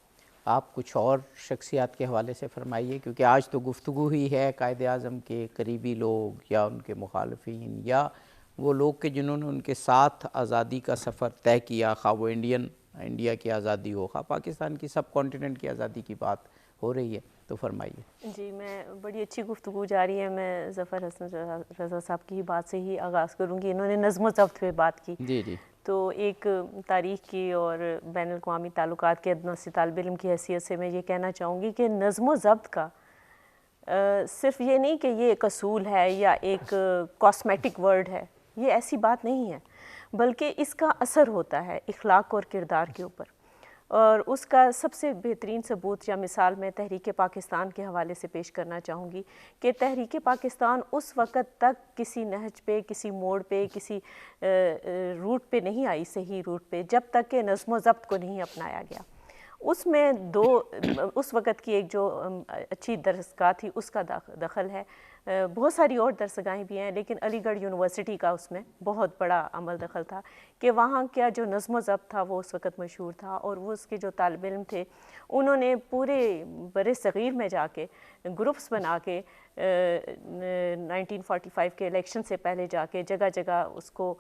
آپ کچھ اور شخصیات کے حوالے سے فرمائیے، کیونکہ آج تو گفتگو ہی ہے قائد اعظم کے قریبی لوگ یا ان کے مخالفین یا وہ لوگ کہ جنہوں نے ان کے ساتھ آزادی کا سفر طے کیا، خواہ وہ انڈیا کی آزادی ہو، خواہ پاکستان کی سب کانٹیننٹ کی آزادی کی بات ہو رہی ہے، تو فرمائیے۔ جی، میں بڑی اچھی گفتگو جاری ہے، میں ظفر حسن رضا صاحب کی بات سے ہی آغاز کروں گی۔ انہوں نے نظم و ضبط پہ بات کی، جی جی، تو ایک تاریخ کی اور بین الاقوامی تعلقات کے ادنیٰ سے طالب علم کی حیثیت سے میں یہ کہنا چاہوں گی کہ نظم و ضبط کا صرف یہ نہیں کہ یہ ایک اصول ہے یا ایک کاسمیٹک ورڈ ہے، یہ ایسی بات نہیں ہے، بلکہ اس کا اثر ہوتا ہے اخلاق اور کردار کے اوپر۔ اور اس کا سب سے بہترین ثبوت یا مثال میں تحریک پاکستان کے حوالے سے پیش کرنا چاہوں گی کہ تحریک پاکستان اس وقت تک کسی نہج پہ، کسی موڑ پہ، کسی روٹ پہ نہیں آئی، صحیح روٹ پہ، جب تک کہ نظم و ضبط کو نہیں اپنایا گیا۔ اس میں اس وقت کی ایک جو اچھی درسگاہ تھی اس کا دخل ہے، بہت ساری اور درسگاہیں بھی ہیں، لیکن علی گڑھ یونیورسٹی کا اس میں بہت بڑا عمل دخل تھا کہ وہاں کیا جو نظم و ضبط تھا وہ اس وقت مشہور تھا، اور وہ اس کے جو طالب علم تھے انہوں نے پورے بر صغیر میں جا کے گروپس بنا کے 1945 کے الیکشن سے پہلے جا کے جگہ جگہ اس کو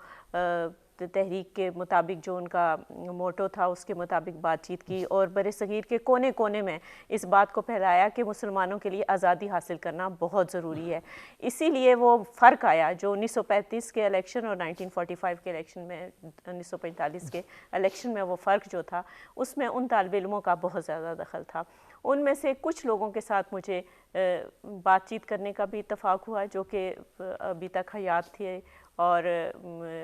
تحریک کے مطابق جو ان کا موٹو تھا اس کے مطابق بات چیت کی، اور بر صغیر کے کونے کونے میں اس بات کو پھیلایا کہ مسلمانوں کے لیے آزادی حاصل کرنا بہت ضروری ہے۔ اسی لیے وہ فرق آیا جو 1935 کے الیکشن اور 1945 کے الیکشن میں، 1945 کے الیکشن میں وہ فرق جو تھا اس میں ان طالب علموں کا بہت زیادہ دخل تھا۔ ان میں سے کچھ لوگوں کے ساتھ مجھے بات چیت کرنے کا بھی اتفاق ہوا جو کہ ابھی تک حیات تھے، اور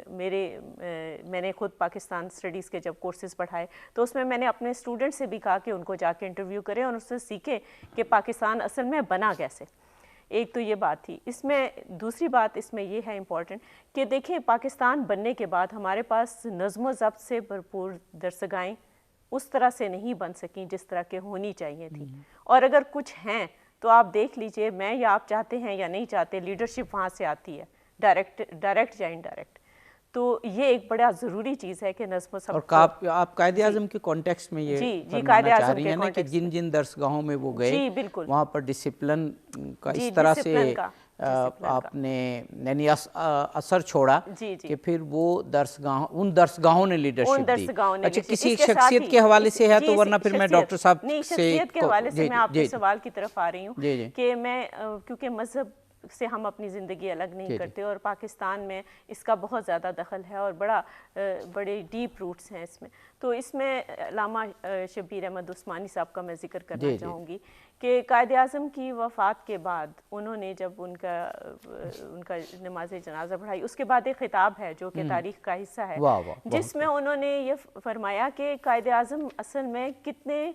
میں نے خود پاکستان اسٹڈیز کے جب کورسز پڑھائے تو اس میں نے اپنے اسٹوڈنٹ سے بھی کہا کہ ان کو جا کے انٹرویو کریں اور اس سے سیکھیں کہ پاکستان اصل میں بنا کیسے۔ ایک تو یہ بات تھی۔ اس میں دوسری بات اس میں یہ ہے امپورٹنٹ کہ دیکھیں پاکستان بننے کے بعد ہمارے پاس نظم و ضبط سے بھرپور درسگاہیں اس طرح سے نہیں بن سکیں جس طرح کے ہونی چاہیے تھی، اور اگر کچھ ہیں تو آپ دیکھ لیجئے، میں یا آپ چاہتے ہیں یا نہیں چاہتے، لیڈرشپ وہاں سے آتی ہے، ڈائریکٹ یا انڈائریکٹ۔ تو یہ ایک بڑا ضروری چیز ہے کہ نظم و ضبط، اور آپ قائد اعظم کے کانٹیکسٹ میں یہ فرمانا چاہ رہی ہیں نا کہ جن جن درسگاہوں میں وہ گئے وہاں پر ڈسپلن کا اس طرح سے آپ نے یعنی اثر چھوڑا کہ پھر وہ ان درسگاہوں نے لیڈرشپ دی۔ اچھا کسی ایک شخصیت کے حوالے سے ہے تو ورنہ پھر میں ڈاکٹر صاحب سے شخصیت کے حوالے سے میں آپ کے سوال کی طرف آ رہی ہوں کہ میں کیونکہ مذہب سے ہم اپنی زندگی الگ نہیں کرتے، اور پاکستان میں اس کا بہت زیادہ دخل ہے اور بڑے ڈیپ روٹس ہیں اس میں، تو اس میں علامہ شبیر احمد عثمانی صاحب کا میں ذکر کرنا چاہوں گی کہ قائد اعظم کی وفات کے بعد انہوں نے جب ان کا نماز جنازہ پڑھائی، اس کے بعد ایک خطاب ہے جو کہ تاریخ کا حصہ ہے جس میں انہوں نے یہ فرمایا کہ قائد اعظم اصل میں کتنے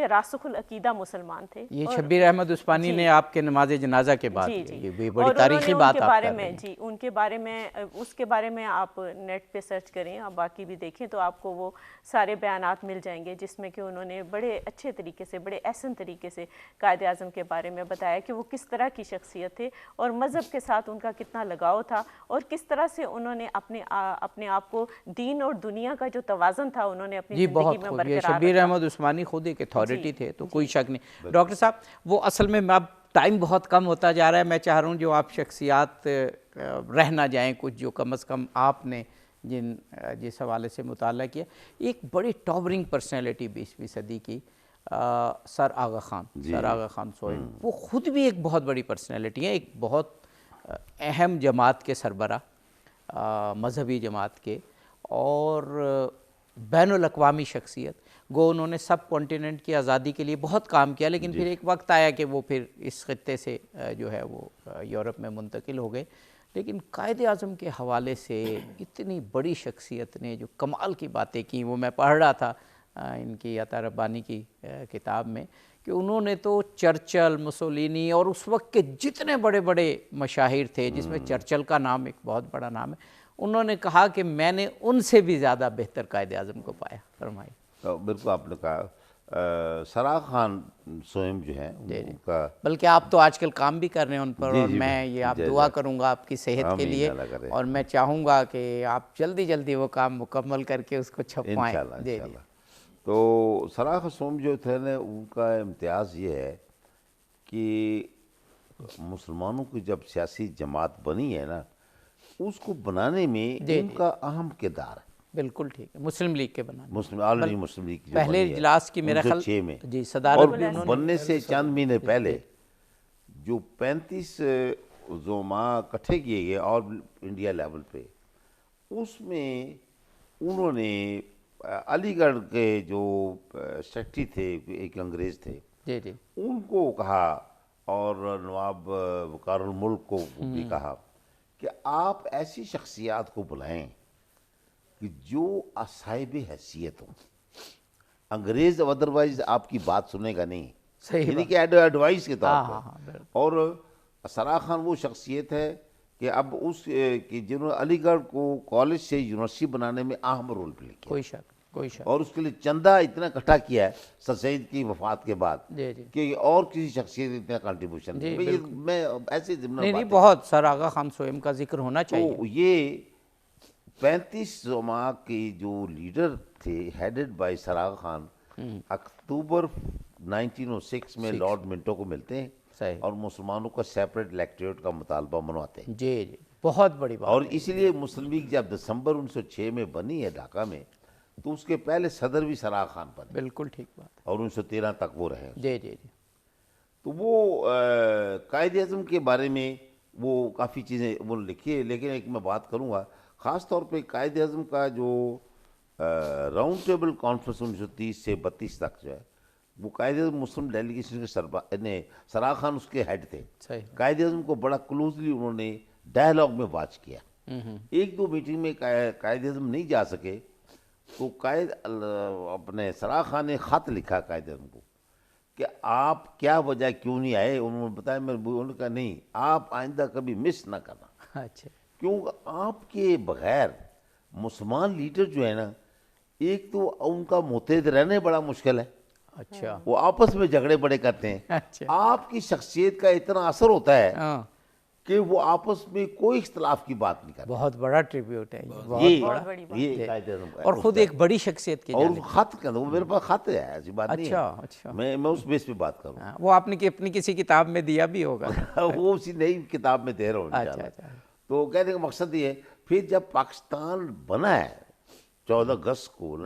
راسخ العقیدہ مسلمان تھے۔ یہ شبیر احمد عثمانی نے آپ کے نماز جنازہ کے بعد، یہ بڑی تاریخی بات آپ کر رہے ہیں۔ جی ان کے بارے میں، اس کے بارے میں آپ نیٹ پہ سرچ کریں، آپ باقی بھی دیکھیں تو آپ کو وہ سارے بیانات مل جائیں گے جس میں کہ انہوں نے بڑے اچھے طریقے سے، بڑے احسن طریقے سے قائد اعظم کے بارے میں بتایا کہ وہ کس طرح کی شخصیت تھے اور مذہب کے ساتھ ان کا کتنا لگاؤ تھا، اور کس طرح سے انہوں نے اپنے آپ کو دین اور دنیا کا جو توازن تھا انہوں نے اپنی زندگی میں برقرار رکھا۔ شبیر احمد عثمانی خود ایک اتھارٹی تھے، تو کوئی شک نہیں۔ ڈاکٹر صاحب وہ اصل میں اب ٹائم بہت کم ہوتا جا رہا ہے، میں چاہ رہا ہوں جو آپ شخصیات رہ نہ جائیں کچھ جو کم از کم آپ نے جس حوالے سے مطالعہ کیا، ایک بڑی ٹاورنگ پرسنالٹی 20ویں صدی کی سر آغا خان سوئل، وہ خود بھی ایک بہت بڑی پرسنالٹی ہے، ایک بہت اہم جماعت کے سربراہ، مذہبی جماعت کے، اور بین الاقوامی شخصیت، گو انہوں نے سب کانٹیننٹ کی آزادی کے لیے بہت کام کیا، لیکن پھر ایک وقت آیا کہ وہ پھر اس خطے سے جو ہے وہ یورپ میں منتقل ہو گئے۔ لیکن قائد اعظم کے حوالے سے اتنی بڑی شخصیت نے جو کمال کی باتیں کی، وہ میں پڑھ رہا تھا ان کی عطا ربانی کی کتاب میں کہ انہوں نے تو چرچل، مسولینی اور اس وقت کے جتنے بڑے بڑے مشاہیر تھے جس میں چرچل کا نام ایک بہت بڑا نام ہے، انہوں نے کہا کہ میں نے ان سے بھی زیادہ بہتر قائد اعظم کو پایا۔ فرمائے۔ بالکل آپ نے کہا سر خان سوئم جو ہیں ان کا، بلکہ آپ تو آج کل کام بھی کر رہے ہیں ان پر، اور میں یہ آپ دعا کروں گا آپ کی صحت کے لیے، اور میں چاہوں گا کہ آپ جلدی جلدی وہ کام مکمل کر کے اس کو چھپوائیں۔ انشاءاللہ۔ تو سر خان سوئم جو تھے نا، ان کا امتیاز یہ ہے کہ مسلمانوں کی جب سیاسی جماعت بنی ہے نا، اس کو بنانے میں ان کا اہم کردار ہے۔ بالکل ٹھیک ہے، مسلم لیگ کے بنانے، آلریڈی مسلم لیگ پہلے اجلاس کی میرا خیال 1906 میں، جی صدارت بھی اور بننے سے چند مہینے پہلے جو 35 زعماء اکٹھے کیے گئے اور انڈیا لیول پہ، اس میں انہوں نے علی گڑھ کے جو سیکرٹری تھے، ایک انگریز تھے، ان کو کہا، اور نواب وقار الملک کو بھی کہا کہ آپ ایسی شخصیات کو بلائیں کہ جو صاحب حیثیت ہوں، انگریز ادروائز آپ کی بات سنے گا نہیں، صحیح یعنی کہ ایڈوائز کے طور ہاں پر. اور سراغ خان وہ شخصیت ہے کہ اب اس کہ جنہوں نے علی گڑھ کو کالج سے یونیورسٹی بنانے میں اہم رول پلے کیا، کوئی شک کوئی شک. اور اس کے لیے چندہ اتنا اکٹھا کیا ہے سر سید کی وفات کے بعد جی جی کہ اور کسی شخصیت نے اتنا کنٹریبیوشن نہیں. میں ایسے ضمن نہیں بہت سر آغا خان سوئم کا ذکر ہونا چاہیے. تو یہ 35 زما کے جو لیڈر تھے ہیڈڈ بائی سراغ خان، اکتوبر 1906 میں لارڈ منٹو کو ملتے ہیں صحیح. اور مسلمانوں کا سیپریٹ الیکٹوریٹ کا مطالبہ منواتے ہیں. جی جی بہت بڑی بات. اور اس لیے مسلم لیگ جب دسمبر 1906 میں بنی ہے ڈھاکہ میں، تو اس کے پہلے صدر بھی سراغ خان بنے، بالکل ٹھیک بات. اور 1913 تک وہ رہے. جی جی جی تو وہ قائد اعظم کے بارے میں وہ کافی چیزیں وہ لکھی ہے، لیکن ایک میں بات کروں گا خاص طور پہ قائد اعظم کا جو راؤنڈ ٹیبل کانفرنس 1930 سے 32 تک جو ہے، وہ قائد اعظم مسلم ڈیلیگیشن کے سراغ خان اس کے ہیڈ تھے. صحیح. قائد اعظم کو بڑا کلوزلی انہوں نے ڈائلاگ میں واچ کیا. ایک دو میٹنگ میں قائد اعظم نہیں جا سکے تو اپنے سراغ خان نے خط لکھا قائد اعظم کو کہ آپ کیا وجہ کیوں نہیں آئے. انہوں نے بتایا، انہوں نے کہا نہیں، آپ آئندہ کبھی مس نہ کرنا، اچھا. کیونکہ آپ کے بغیر مسلمان لیڈر جو ہے نا، ایک تو ان کا متحد رہنے بڑا مشکل ہے، اچھا. وہ آپس میں جھگڑے بڑے کرتے ہیں. اچھا. آپ کی شخصیت کا اتنا اثر ہوتا ہے ہاں کہ وہ آپس میں کوئی اختلاف کی بات نہیں کرتے. بہت بڑا ٹریبیوٹ ہے یہ، بہت بڑا. یہ قائد اعظم کا اور خود ایک بڑی شخصیت کی اور جانب. خط کا وہ میرے پاس خط ہے، ایسی بات نہیں اچھا ہے. اچھا. میں اس بیس پہ بات کروں. وہ آپ نے اپنی کسی کتاب میں دیا بھی ہوگا. وہ اسی نئی کتاب میں دے رہا ہوں اچھا انشاءاللہ. اچھا. تو کہنے کا مقصد یہ ہے، پھر جب پاکستان بنا ہے 14 اگست کو،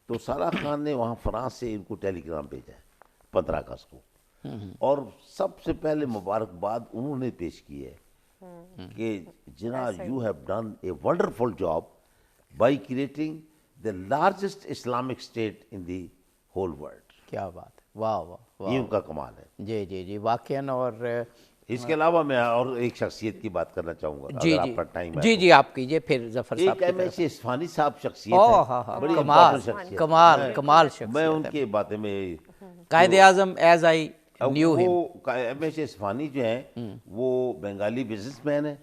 تو سراغ خان نے وہاں فرانس سے ان کو ٹیلی گرام بھیجا ہے 15 اگست کو، اور سب سے پہلے مبارکباد انہوں نے پیش کی ہے کہ جناب you have done a wonderful job by creating the largest Islamic state in the whole world. کیا بات ہے. واہ واہ. یہ ان کا کمال ہے. جی جی جی واقعاً. اور اس کے علاوہ میں اور ایک شخصیت کی بات کرنا چاہوں گا جی اگر جی آپ کا ٹائم ہے. جی جی آپ کیجئے پھر ظفر صاحب ایک کی ایم طرف. ایس اصفہانی صاحب شخصیت ہاں ہے، ہاں بڑی کمال امپورٹنٹ شخصیت. کمال کمال میں شخصیت ان کی باتیں میں Quaid Azam as I knew ہم. وہ ایم ایس اصفہانی جو ہیں وہ بنگالی بزنس مین ہیں.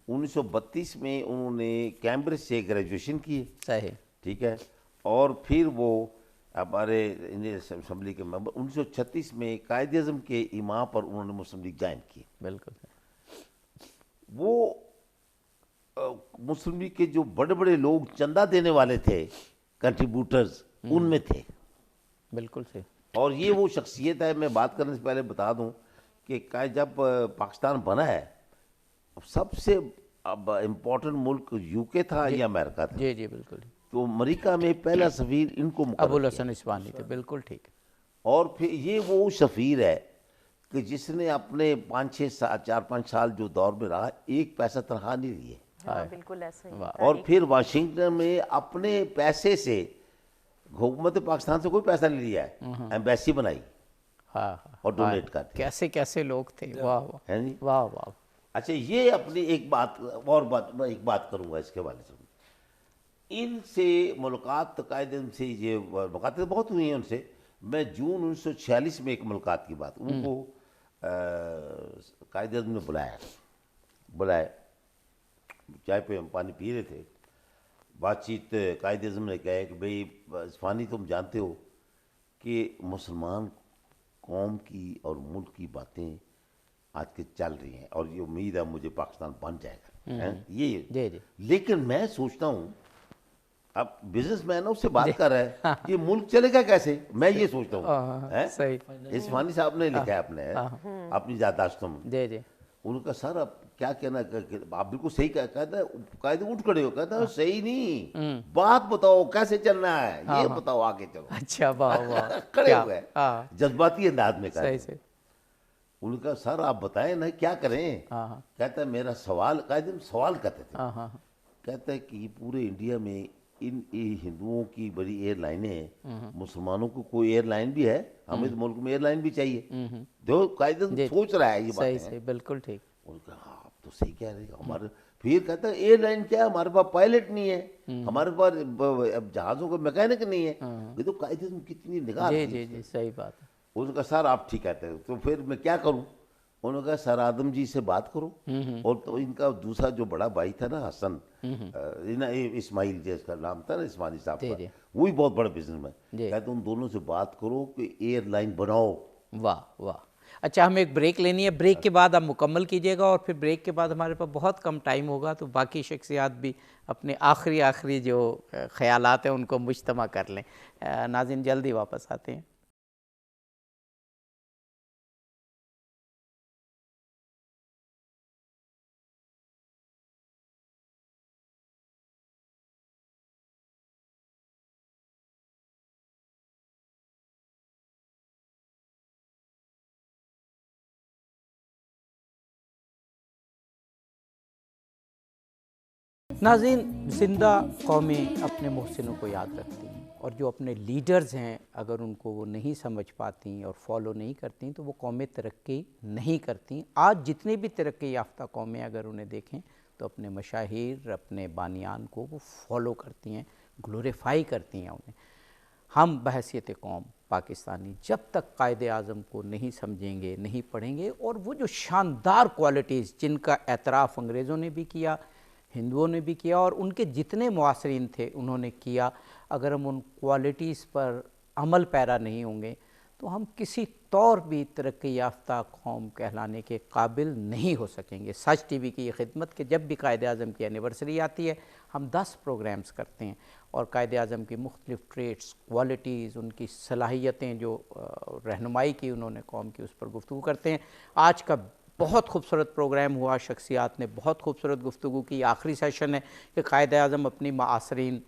1932 میں انہوں نے کیمبرج سے گریجویشن کی. صحیح. ٹھیک ہے. اور پھر وہ ہمارے انڈین اسمبلی کے ممبر. 1936 میں قائد اعظم کے ایما پر انہوں نے مسلم لیگ جوائن کی. بالکل. وہ مسلم لیگ کے جو بڑے بڑے لوگ چندہ دینے والے تھے، کنٹریبیوٹرز، ان میں تھے. بالکل صحیح. اور یہ وہ شخصیت ہے. میں بات کرنے سے پہلے بتا دوں کہ جب پاکستان بنا ہے، سب سے امپورٹنٹ ملک یو کے تھا یا امریکہ تھا. جی جی بالکل. تو امریکہ میں پہلا سفیر ان کو مقرر ابو الحسن اصفہانی تھے. بالکل ٹھیک. اور پھر یہ وہ سفیر ہے کہ جس نے اپنے 4-5 سال جو دور میں رہا، ایک پیسہ تنخواہ نہیں لیے. بالکل ایسا ہی. اور پھر واشنگٹن میں اپنے پیسے سے، حکومت پاکستان سے کوئی پیسہ نہیں لیا ہے، ایمبیسی بنائی ہاں اور ڈونیٹ کرتے. کیسے کیسے لوگ تھے. واہ واہ ہے جی. واہ واہ. اچھا، یہ اپنی ایک بات اور میں ایک بات کروں گا اس کے حوالے سے. ان سے ملاقات قائد اعظم سے، یہ ملاقاتیں بہت ہوئی ہیں ان سے. میں جون 1946 میں ایک ملاقات کی بات، ان کو قائد اعظم نے بلایا، چائے پہ ہم پانی پی رہے تھے، بات چیت. قائد اعظم نے کہا کہ بھئی اصفہانی، تم جانتے ہو کہ مسلمان قوم کی اور ملک کی باتیں آج کے چل رہی ہیں، اور یہ امید ہے مجھے پاکستان بن جائے گا. یہ لیکن میں سوچتا ہوں، اب بزنس مین اس سے بات کر رہا ہے کہ ملک چلے گا کیسے. میں یہ سوچتا ہوں. اصفہانی صاحب نے لکھا ہے اپنی یادداشتوں میں. جی جی. ان کا سر اب کیا کہنا، آپ بالکل صحیح کہتا ہے. قائد اٹھ کھڑے ہو، کہتا ہے صحیح نہیں، بات بتاؤ کیسے چلنا ہے، یہ بتاؤ، آگے چلو. اچھا واہ واہ. کھڑے ہو گئے جذباتی انداز میں. ان کا سر آپ بتائیں نا کیا کریں. کہتا ہے میرا سوال، قائد سوال کرتے تھے، کہتا ہے کہ پورے انڈیا میں ان ہندوؤں کی بڑی ایئر لائنیں ہیں، مسلمانوں کو کوئی ایئر لائن بھی ہے؟ ہمیں ملک میں ایئر لائن بھی چاہیے. جو قائد سوچ رہا ہے یہ بات. بالکل ٹھیک. ان کا آپ تو صحیح کہہ رہے ہیں، ہمارے پھر کہتا ہے ایئر لائن کیا ہے، ہمارے پاس پائلٹ نہیں ہے، ہمارے پاس اب جہازوں کا میکینک نہیں ہے. یہ تو قائد اعظم کتنی نگاہ جی تھی. جی جی صحیح بات ہے. اس نے کہا سر آپ ٹھیک کہتے ہیں، تو پھر میں کیا کروں؟ انہوں نے کہا سر آدم جی سے بات کرو. اور تو ان کا دوسرا جو بڑا بھائی تھا نا حسن، اسماعیل جس کا نام تھا نا، اسماعیلی صاحب کا، وہی بہت بڑا بزنس مین. کہتے ان دونوں سے بات کرو کہ ایئر لائن بناؤ. واہ واہ. اچھا ہمیں ایک بریک لینی ہے، بریک کے بعد آپ مکمل کیجیے گا، اور پھر بریک کے بعد ہمارے پاس بہت کم ٹائم ہوگا تو باقی شخصیات بھی اپنے آخری جو خیالات ہیں ان کو مجتمع کر لیں. ناظرین جلدی واپس آتے ہیں. ناظرین، زندہ قومیں اپنے محسنوں کو یاد رکھتی ہیں، اور جو اپنے لیڈرز ہیں اگر ان کو وہ نہیں سمجھ پاتی اور فالو نہیں کرتی تو وہ قومیں ترقی نہیں کرتی. آج جتنی بھی ترقی یافتہ قومیں اگر انہیں دیکھیں تو اپنے مشاہیر، اپنے بانیان کو وہ فالو کرتی ہیں، گلوریفائی کرتی ہیں انہیں. ہم بحیثیت قوم پاکستانی جب تک قائد اعظم کو نہیں سمجھیں گے، نہیں پڑھیں گے، اور وہ جو شاندار کوالٹیز جن کا اعتراف انگریزوں نے بھی کیا، ہندوؤں نے بھی کیا، اور ان کے جتنے معاصرین تھے انہوں نے کیا، اگر ہم ان کوالٹیز پر عمل پیرا نہیں ہوں گے تو ہم کسی طور بھی ترقی یافتہ قوم کہلانے کے قابل نہیں ہو سکیں گے. سچ ٹی وی کی یہ خدمت کہ جب بھی قائد اعظم کی اینیورسری آتی ہے ہم 10 پروگرامز کرتے ہیں اور قائد اعظم کی مختلف ٹریٹس، کوالٹیز، ان کی صلاحیتیں جو رہنمائی کی انہوں نے قوم کی، اس پر گفتگو کرتے ہیں. آج کا بہت خوبصورت پروگرام ہوا، شخصیات نے بہت خوبصورت گفتگو کی. آخری سیشن ہے کہ قائد اعظم اپنی معاصرین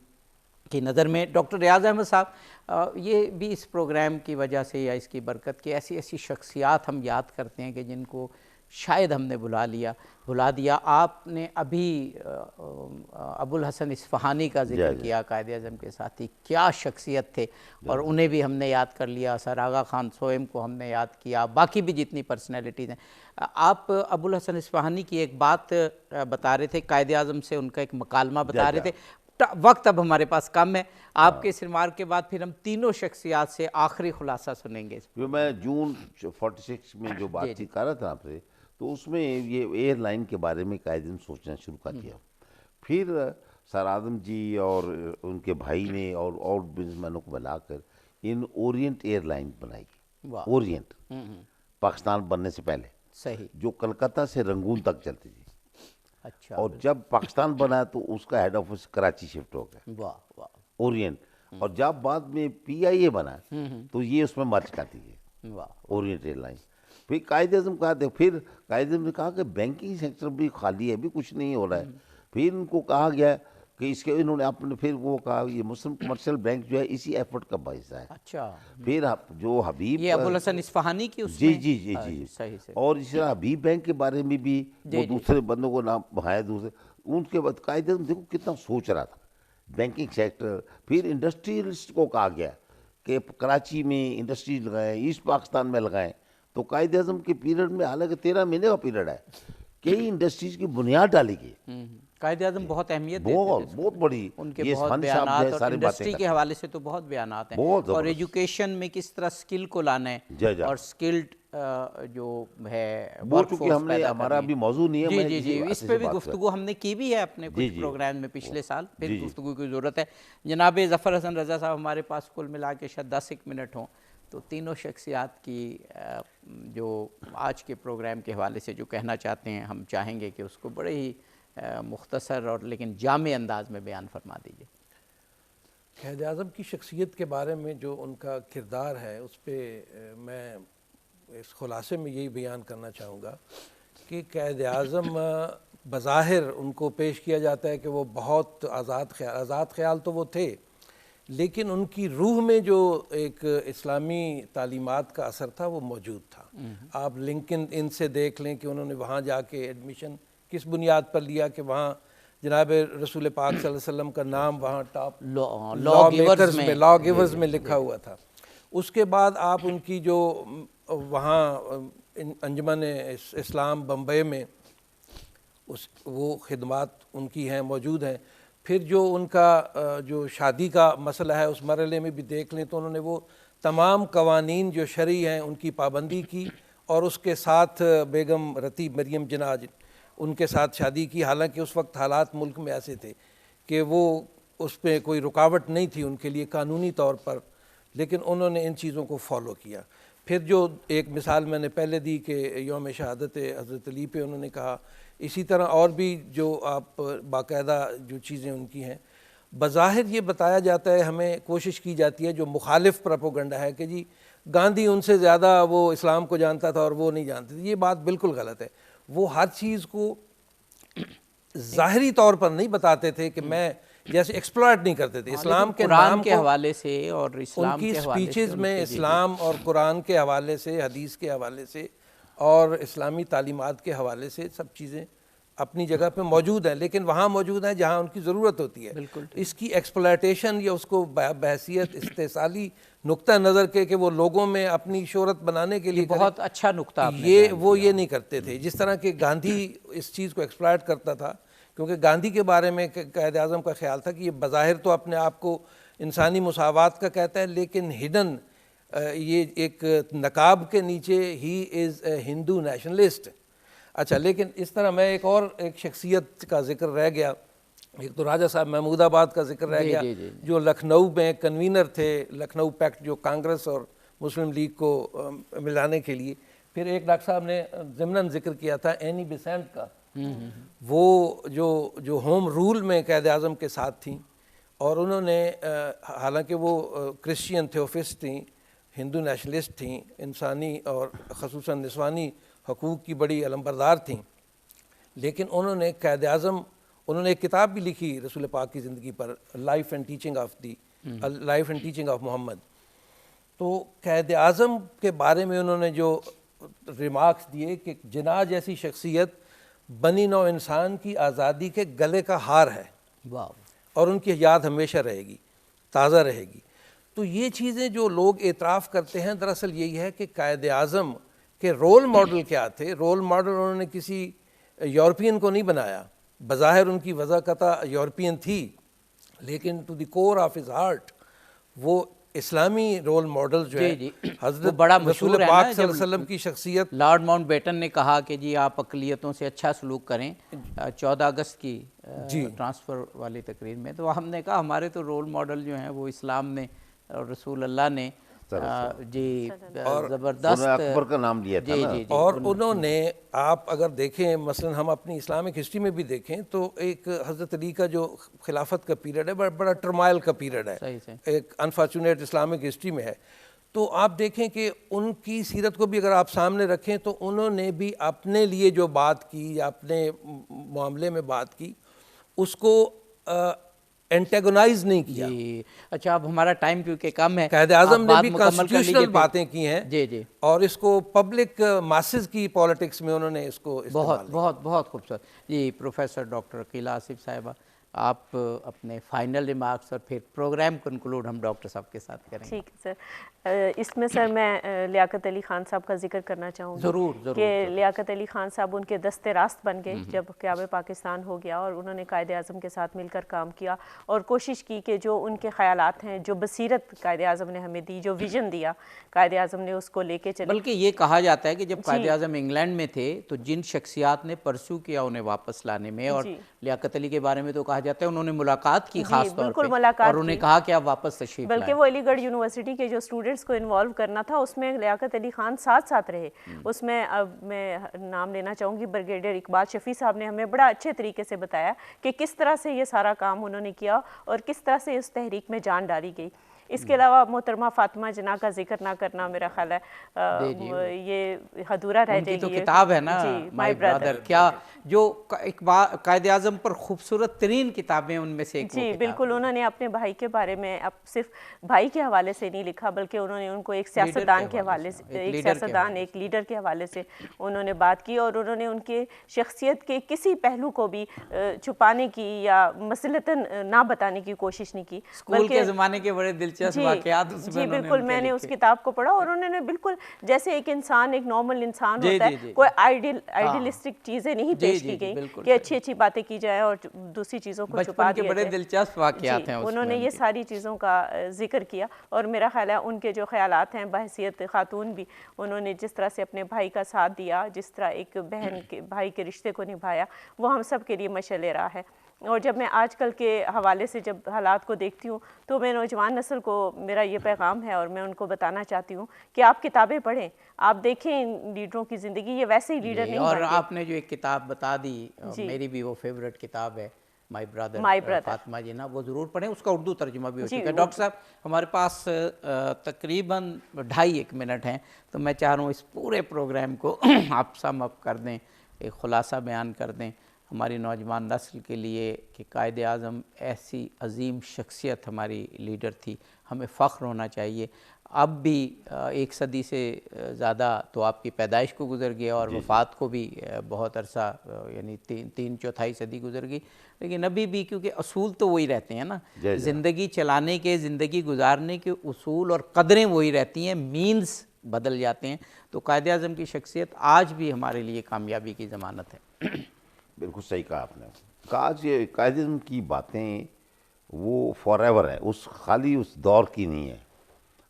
کی نظر میں. ڈاکٹر ریاض احمد صاحب، یہ بھی اس پروگرام کی وجہ سے یا اس کی برکت کی ایسی شخصیات ہم یاد کرتے ہیں کہ جن کو شاید ہم نے بھلا دیا. آپ نے ابھی ابو الحسن اصفہانی کا ذکر کیا، قائد اعظم کے ساتھی، کیا شخصیت تھے، اور انہیں بھی ہم نے یاد کر لیا. سر آغا خان سوئم کو ہم نے یاد کیا، باقی بھی جتنی پرسنالٹیز ہیں. آپ ابو الحسن اصفہانی کی ایک بات بتا رہے تھے، قائد اعظم سے ان کا ایک مکالمہ بتا رہے تھے. وقت اب ہمارے پاس کم ہے، آپ کے اس ریمارک کے بعد پھر ہم تینوں شخصیات سے آخری خلاصہ سنیں گے. میں جون 46 میں جو بات چیت کر رہا تھا آپ سے، تو اس میں یہ ایئر لائن کے بارے میں قائد اعظم سوچنا شروع کر دیا. پھر سر آدم جی اور ان کے بھائی نے اور بزنس مینوں کو ملا کر ان اورینٹ ایئر لائن بنائی. اورینٹ پاکستان بننے سے پہلے، صحیح، جو کلکتہ سے رنگون تک چلتی تھی. اچھا. اور جب پاکستان بنا تو اس کا ہیڈ آفس کراچی شفٹ ہو گیا. واہ واہ. اورینٹ. اور جب بعد میں PIA بنا تو یہ اس میں مرج کر دی ہے، واہ. Orient airline. پھر قائد اعظم کہا تھا، پھر قائد اعظم نے کہا کہ بینکنگ سیکٹر بھی خالی ہے، بھی کچھ نہیں ہو رہا ہے. پھر ان کو کہا گیا کہ اس کے انہوں نے اپنے پھر وہ کہا یہ مسلم کمرشل بینک جو ہے اسی ایفرٹ کا باعث ہے. اچھا. پھر جو حبیب، یہ ابو الحسن اصفہانی کی اس جی میں، جی جی جی صحیح سے. اور اس طرح حبیب بینک کے بارے میں بھی وہ دوسرے بندوں کو نام ہے دوسرے. ان کے بعد قائد اعظم دیکھو کتنا سوچ رہا تھا بینکنگ سیکٹر. پھر انڈسٹریلسٹ کو کہا گیا کہ کراچی میں انڈسٹری لگائیں، ایسٹ پاکستان میں لگائیں. تو قائد اعظم کے پیریڈ میں، حالانکہ 13 مہینے کا پیریڈ ہے، کئی انڈسٹریز کی بنیاد ڈالی گئی. قائد اعظم بہت اہمیت دیتے تھے، بہت بڑی. ان کے بہت بیانات اور انڈسٹری کے حوالے سے تو بہت بیانات ہیں، اور ایجوکیشن میں کس طرح سکل کو لانا ہے اور سکلڈ جو ہے وہ چونکہ ہم نے، ہمارا بھی موضوع نہیں ہے. جی جی اس پہ بھی گفتگو ہم نے کی بھی ہے اپنے کچھ پروگرام میں پچھلے سال، پھر گفتگو کی ضرورت ہے. جناب ظفر حسن رضا صاحب ہمارے پاس کل ملا کے شاید 10 منٹ ہوں، تو تینوں شخصیات کی جو آج کے پروگرام کے حوالے سے جو کہنا چاہتے ہیں، ہم چاہیں گے کہ اس کو بڑے ہی مختصر اور لیکن جامع انداز میں بیان فرما دیجیے. قائد اعظم کی شخصیت کے بارے میں جو ان کا کردار ہے، اس پہ میں اس خلاصے میں یہی بیان کرنا چاہوں گا کہ قائد اعظم بظاہر ان کو پیش کیا جاتا ہے کہ وہ بہت آزاد خیال تو وہ تھے، لیکن ان کی روح میں جو ایک اسلامی تعلیمات کا اثر تھا وہ موجود تھا. آپ لنکن ان سے دیکھ لیں کہ انہوں نے وہاں جا کے ایڈمیشن کس بنیاد پر لیا کہ وہاں جناب رسول پاک صلی اللہ علیہ وسلم کا نام وہاں ٹاپ لا گیورز میں لکھا ہوا تھا. اس کے بعد آپ ان کی جو وہاں انجمن اسلام بمبئی میں وہ خدمات ان کی ہیں موجود ہیں۔ پھر جو ان کا جو شادی کا مسئلہ ہے اس مرحلے میں بھی دیکھ لیں تو انہوں نے وہ تمام قوانین جو شرعی ہیں ان کی پابندی کی، اور اس کے ساتھ بیگم رتیب مریم جناح ان کے ساتھ شادی کی، حالانکہ اس وقت حالات ملک میں ایسے تھے کہ وہ اس پہ کوئی رکاوٹ نہیں تھی ان کے لیے قانونی طور پر، لیکن انہوں نے ان چیزوں کو فالو کیا۔ پھر جو ایک مثال میں نے پہلے دی کہ یوم شہادت حضرت علی پہ انہوں نے کہا، اسی طرح اور بھی جو آپ باقاعدہ جو چیزیں ان کی ہیں، بظاہر یہ بتایا جاتا ہے، ہمیں کوشش کی جاتی ہے جو مخالف پروپیگنڈا ہے کہ جی گاندھی ان سے زیادہ وہ اسلام کو جانتا تھا اور وہ نہیں جانتے تھے، یہ بات بالکل غلط ہے۔ وہ ہر چیز کو ظاہری طور پر نہیں بتاتے تھے کہ میں جیسے ایکسپلائٹ نہیں کرتے تھے اسلام کے نام کے حوالے سے اور اسلام ان کی کے حوالے سے سپیچز میں اسلام اور قرآن کے حوالے سے، حدیث کے حوالے سے اور اسلامی تعلیمات کے حوالے سے سب چیزیں اپنی جگہ پہ موجود ہیں، لیکن وہاں موجود ہیں جہاں ان کی ضرورت ہوتی ہے۔ اس کی ایکسپلائٹیشن یا اس کو بحیثیت استحصالی نقطہ نظر کے کہ وہ لوگوں میں اپنی شہرت بنانے کے لیے بہت اچھا نقطہ وہ یہ نہیں کرتے تھے، جس طرح کہ گاندھی اس چیز کو ایکسپلائٹ کرتا تھا، کیونکہ گاندھی کے بارے میں قائد اعظم کا خیال تھا کہ یہ بظاہر تو اپنے آپ کو انسانی مساوات کا کہتا ہے، لیکن ہڈن یہ ایک نقاب کے نیچے ہی از اے ہندو نیشنلسٹ۔ اچھا، لیکن اس طرح میں ایک شخصیت کا ذکر رہ گیا، ایک تو راجہ صاحب محمود آباد کا ذکر رہ گیا جو لکھنؤ میں کنوینر تھے، لکھنؤ پیکٹ جو کانگریس اور مسلم لیگ کو ملانے کے لیے۔ پھر ایک ڈاکٹر صاحب نے ضمناً ذکر کیا تھا اینی بیسنٹ کا، وہ جو ہوم رول میں قائد اعظم کے ساتھ تھیں، اور انہوں نے حالانکہ وہ کرسچین تھیوفسٹ تھیں، ہندو نیشنلسٹ تھیں، انسانی اور خصوصاً نسوانی حقوق کی بڑی علمبردار تھیں، لیکن انہوں نے قائد اعظم، انہوں نے ایک کتاب بھی لکھی رسول پاک کی زندگی پر، لائف اینڈ ٹیچنگ آف محمد۔ تو قائد اعظم کے بارے میں انہوں نے جو ریمارکس دیے کہ جناح جیسی شخصیت بنی نوع انسان کی آزادی کے گلے کا ہار ہے، اور ان کی یاد ہمیشہ رہے گی، تازہ رہے گی۔ تو یہ چیزیں جو لوگ اعتراف کرتے ہیں دراصل یہی ہے کہ قائد اعظم کے رول ماڈل کیا تھے۔ رول ماڈل انہوں نے کسی یورپین کو نہیں بنایا، بظاہر ان کی وضاحت یورپین تھی، لیکن to the core of his heart وہ اسلامی رول ماڈل جو ہے حضرت رسول پاک صلی اللہ علیہ وسلم کی شخصیت۔ لارڈ ماؤنٹ بیٹن نے کہا کہ جی آپ اقلیتوں سے اچھا سلوک کریں 14 اگست کی ٹرانسفر والی تقریر میں، تو ہم نے کہا ہمارے تو رول ماڈل جو ہیں وہ اسلام نے اور رسول اللہ نے جی زبردست اکبر کا نام لیا تھا نا۔ اور انہوں نے، آپ اگر دیکھیں مثلا ہم اپنی اسلامک ہسٹری میں بھی دیکھیں تو ایک حضرت علی کا جو خلافت کا پیریڈ ہے بڑا ٹرمائل کا پیریڈ ہے، ایک انفارچونیٹ اسلامک ہسٹری میں ہے۔ تو آپ دیکھیں کہ ان کی سیرت کو بھی اگر آپ سامنے رکھیں تو انہوں نے بھی اپنے لیے جو بات کی یا اپنے معاملے میں بات کی اس کو اینٹیگونائز نہیں کیا۔ اچھا، اب ہمارا ٹائم کیونکہ کم ہے، قائد اعظم نے بھی کانسٹیٹیوشنل باتیں کی ہیں جی اور اس کو پبلک ماسز کی پالیٹکس میں انہوں نے اس کو بہت خوبصورت۔ جی پروفیسر ڈاکٹر عقیلہ آصف صاحبہ، آپ اپنے فائنل ریمارکس اور پھر پروگرام کنکلوڈ ہم ڈاکٹر صاحب کے ساتھ کریں گے۔ ٹھیک ہے سر، اس میں سر میں لیاقت علی خان صاحب کا ذکر کرنا چاہوں گی۔ ضرور کہ لیاقت علی خان صاحب ان کے دست راست بن گئے جب قیام پاکستان ہو گیا، اور انہوں نے قائد اعظم کے ساتھ مل کر کام کیا اور کوشش کی کہ جو ان کے خیالات ہیں، جو بصیرت قائد اعظم نے ہمیں دی، جو ویژن دیا قائد اعظم نے، اس کو لے کے چلے۔ بلکہ یہ کہا جاتا ہے کہ جب قائد اعظم انگلینڈ میں تھے تو جن شخصیات نے پرسو کیا انہیں واپس لانے میں، اور لیاقت علی کے بارے میں تو کہا جاتا ہے انہوں نے ملاقات کی خاص طور پہ، اور انہیں کہا کہ آپ واپس تشریف لائیں۔ بلکہ وہ علی گڑھ یونیورسٹی کے جو اسٹوڈنٹس کو انوالو کرنا تھا اس میں لیاقت علی خان ساتھ رہے۔ اس میں اب میں نام لینا چاہوں گی بریگیڈیئر اقبال شفیع صاحب نے ہمیں بڑا اچھے طریقے سے بتایا کہ کس طرح سے یہ سارا کام انہوں نے کیا اور کس طرح سے اس تحریک میں جان ڈالی گئی۔ اس کے علاوہ محترمہ فاطمہ جناح کا ذکر نہ کرنا میرا خیال ہے یہ ادھورا رہ جائے گی۔ تو کتاب ہے نا مائی برادر، کیا جو قائد اعظم پر خوبصورت ترین کتابیں ان میں سے ایک۔ جی بالکل، انہوں نے اپنے بھائی کے بارے میں اب صرف بھائی کے حوالے سے نہیں لکھا، بلکہ انہوں نے ان کو ایک سیاستدان کے حوالے سے، ایک لیڈر کے حوالے سے انہوں نے بات کی، اور انہوں نے ان کے شخصیت کے کسی پہلو کو بھی چھپانے کی یا مصلحتاً نہ بتانے کی کوشش نہیں کی۔ اسکول کے زمانے کے بڑے دلچسپ دلچسپ واقعات اس میں جی بالکل، میں نے اس کتاب کو پڑھا اور انہوں نے بالکل جیسے ایک انسان، ایک نارمل انسان ہوتا ہے، کوئی آئیڈیلسٹک چیزیں نہیں پیش کی گئی کہ اچھی اچھی باتیں کی جائیں اور دوسری چیزوں کو چھپا دیا جائے۔ بڑے دلچسپ واقعات ہیں، انہوں نے یہ ساری چیزوں کا ذکر کیا، اور میرا خیال ہے ان کے جو خیالات ہیں بحیثیت خاتون بھی، انہوں نے جس طرح سے اپنے بھائی کا ساتھ دیا، جس طرح ایک بہن کے بھائی کے رشتے کو نبھایا، وہ ہم سب کے لیے مشعل راہ ہے۔ اور جب میں آج کل کے حوالے سے جب حالات کو دیکھتی ہوں تو میں نوجوان نسل کو میرا یہ پیغام ہے، اور میں ان کو بتانا چاہتی ہوں کہ آپ کتابیں پڑھیں، آپ دیکھیں ان لیڈروں کی زندگی، یہ ویسے ہی لیڈر نہیں اور بن گئے۔ آپ نے جو ایک کتاب بتا دی، میری بھی وہ فیورٹ کتاب ہے، مائی برادر فاطمہ جینا، وہ ضرور پڑھیں، اس کا اردو ترجمہ بھی ہو چکا ہے۔ ڈاکٹر صاحب ہمارے پاس تقریباً 2.5 منٹ ہیں، تو میں چاہ رہا ہوں اس پورے پروگرام کو آپ سم اپ کر دیں، ایک خلاصہ بیان کر دیں ہماری نوجوان نسل کے لیے کہ قائد اعظم ایسی عظیم شخصیت ہماری لیڈر تھی، ہمیں فخر ہونا چاہیے۔ اب بھی 1 صدی سے زیادہ تو آپ کی پیدائش کو گزر گیا اور وفات کو بھی بہت عرصہ، یعنی 3/4 صدی گزر گئی، لیکن ابھی بھی کیونکہ اصول تو وہی رہتے ہیں نا، زندگی چلانے کے، زندگی گزارنے کے اصول اور قدریں وہی رہتی ہیں، مینز بدل جاتے ہیں، تو قائد اعظم کی شخصیت آج بھی ہمارے لیے کامیابی کی ضمانت ہے۔ بالکل صحیح کہا آپ نے۔ آج یہ قائد اعظم کی باتیں وہ فار ایور ہے، خالی اس دور کی نہیں ہے۔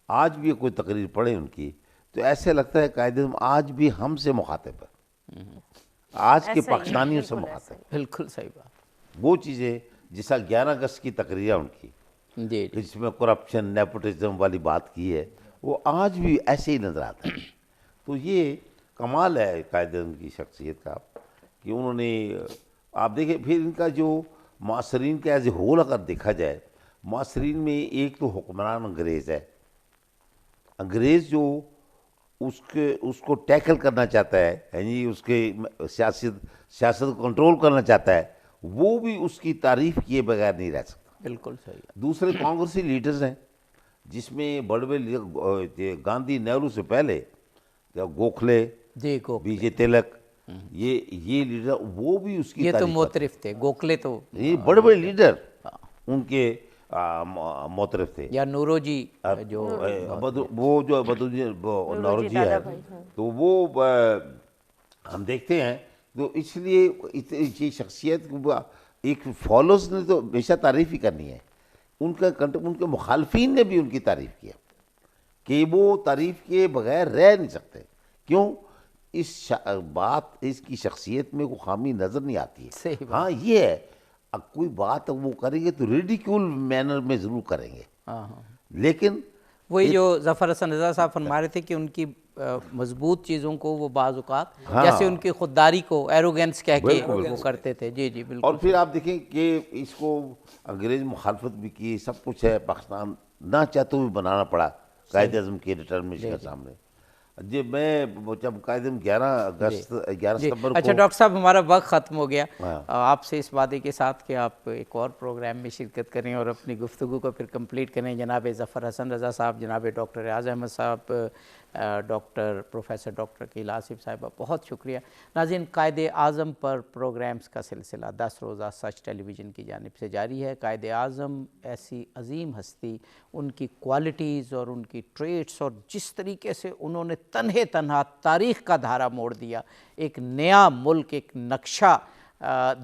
آج بھی کوئی تقریر پڑھے ان کی تو ایسے لگتا ہے قائد اعظم آج بھی ہم سے مخاطب ہے، آج کے پاکستانیوں سے مخاطب ہے۔ بالکل صحیح بات۔ وہ چیزیں جیسا 11 اگست کی تقریر ان کی، جس میں کرپشن، نیپوٹزم والی بات کی ہے، وہ آج بھی ایسے ہی نظر آتا ہے۔ تو یہ کمال ہے قائد اعظم کی شخصیت کا کہ انہوں نے، آپ دیکھیں پھر ان کا جو معاصرین کا ایز اے ہول اگر دیکھا جائے، معاصرین میں ایک تو حکمران انگریز ہے، انگریز جو اس کو ٹیکل کرنا چاہتا ہے، یعنی اس کے سیاست کو کنٹرول کرنا چاہتا ہے، وہ بھی اس کی تعریف کیے بغیر نہیں رہ سکتا۔ بالکل صحیح۔ دوسرے کانگریسی لیڈرز ہیں، جس میں بڑے گاندھی، نہرو سے پہلے گوکھلے، بی جے تلک، یہ لیڈر، وہ بھی اس کی یہ تو تعریف معترف تھے، گوکھلے تو یہ بڑے بڑے لیڈر ان کے معترف تھے، یا نوروجی جو وہ جو نوروجی ہے، تو وہ ہم دیکھتے ہیں۔ تو اس لیے یہ شخصیت ایک فالوز نے تو ہمیشہ تعریف ہی کرنی ہے، ان کے مخالفین نے بھی ان کی تعریف کیا کہ وہ تعریف کیے بغیر رہ نہیں سکتے۔ کیوں؟ اس کی شخصیت میں کوئی خامی نظر نہیں آتی ہے۔ ہاں یہ ہے، اب کوئی بات وہ کریں گے تو ریڈیکیول مینر میں ضرور کریں گے، لیکن وہی جو ظفر حسن رضا صاحب فرما رہے تھے کہ ان کی مضبوط چیزوں کو وہ بعض اوقات جیسے ان کی خودداری کو ایروگینس کہہ کے وہ کرتے تھے۔ جی جی بالکل۔ اور پھر آپ دیکھیں کہ اس کو انگریز مخالفت بھی کی، سب کچھ ہے، پاکستان نہ چاہتے ہوئے بنانا پڑا قائد اعظم کے ڈٹرمنیشن کے سامنے۔ جی میں جب قائد اعظم 11 ستمبر کو، اچھا ڈاکٹر صاحب ہمارا وقت ختم ہو گیا، آپ سے اس وعدے کے ساتھ کہ آپ ایک اور پروگرام میں شرکت کریں اور اپنی گفتگو کو پھر کمپلیٹ کریں۔ جناب ظفر حسن رضا صاحب، جناب ڈاکٹر ریاض احمد صاحب، پروفیسر ڈاکٹر کیل آصف صاحبہ، بہت شکریہ۔ ناظرین، قائد اعظم پر پروگرامز کا سلسلہ 10 روزہ سچ ٹیلی ویژن کی جانب سے جاری ہے۔ قائد اعظم ایسی عظیم ہستی، ان کی کوالٹیز اور ان کی ٹریٹس اور جس طریقے سے انہوں نے تنہا تاریخ کا دھارا موڑ دیا، ایک نیا ملک، ایک نقشہ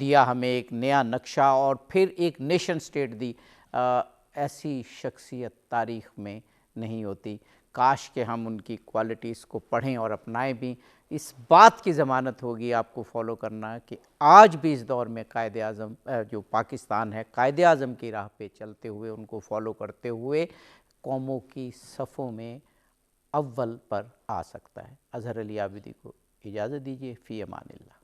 دیا ہمیں، ایک نیا نقشہ، اور پھر ایک نیشن سٹیٹ دی، ایسی شخصیت تاریخ میں نہیں ہوتی۔ کاش کہ ہم ان کی کوالٹیز کو پڑھیں اور اپنائیں بھی۔ اس بات کی ضمانت ہوگی آپ کو فالو کرنا کہ آج بھی اس دور میں قائد اعظم جو پاکستان ہے، قائد اعظم کی راہ پہ چلتے ہوئے، ان کو فالو کرتے ہوئے قوموں کی صفوں میں اول پر آ سکتا ہے۔ اظہر علی عابدی کو اجازت دیجیے، فی امان اللہ۔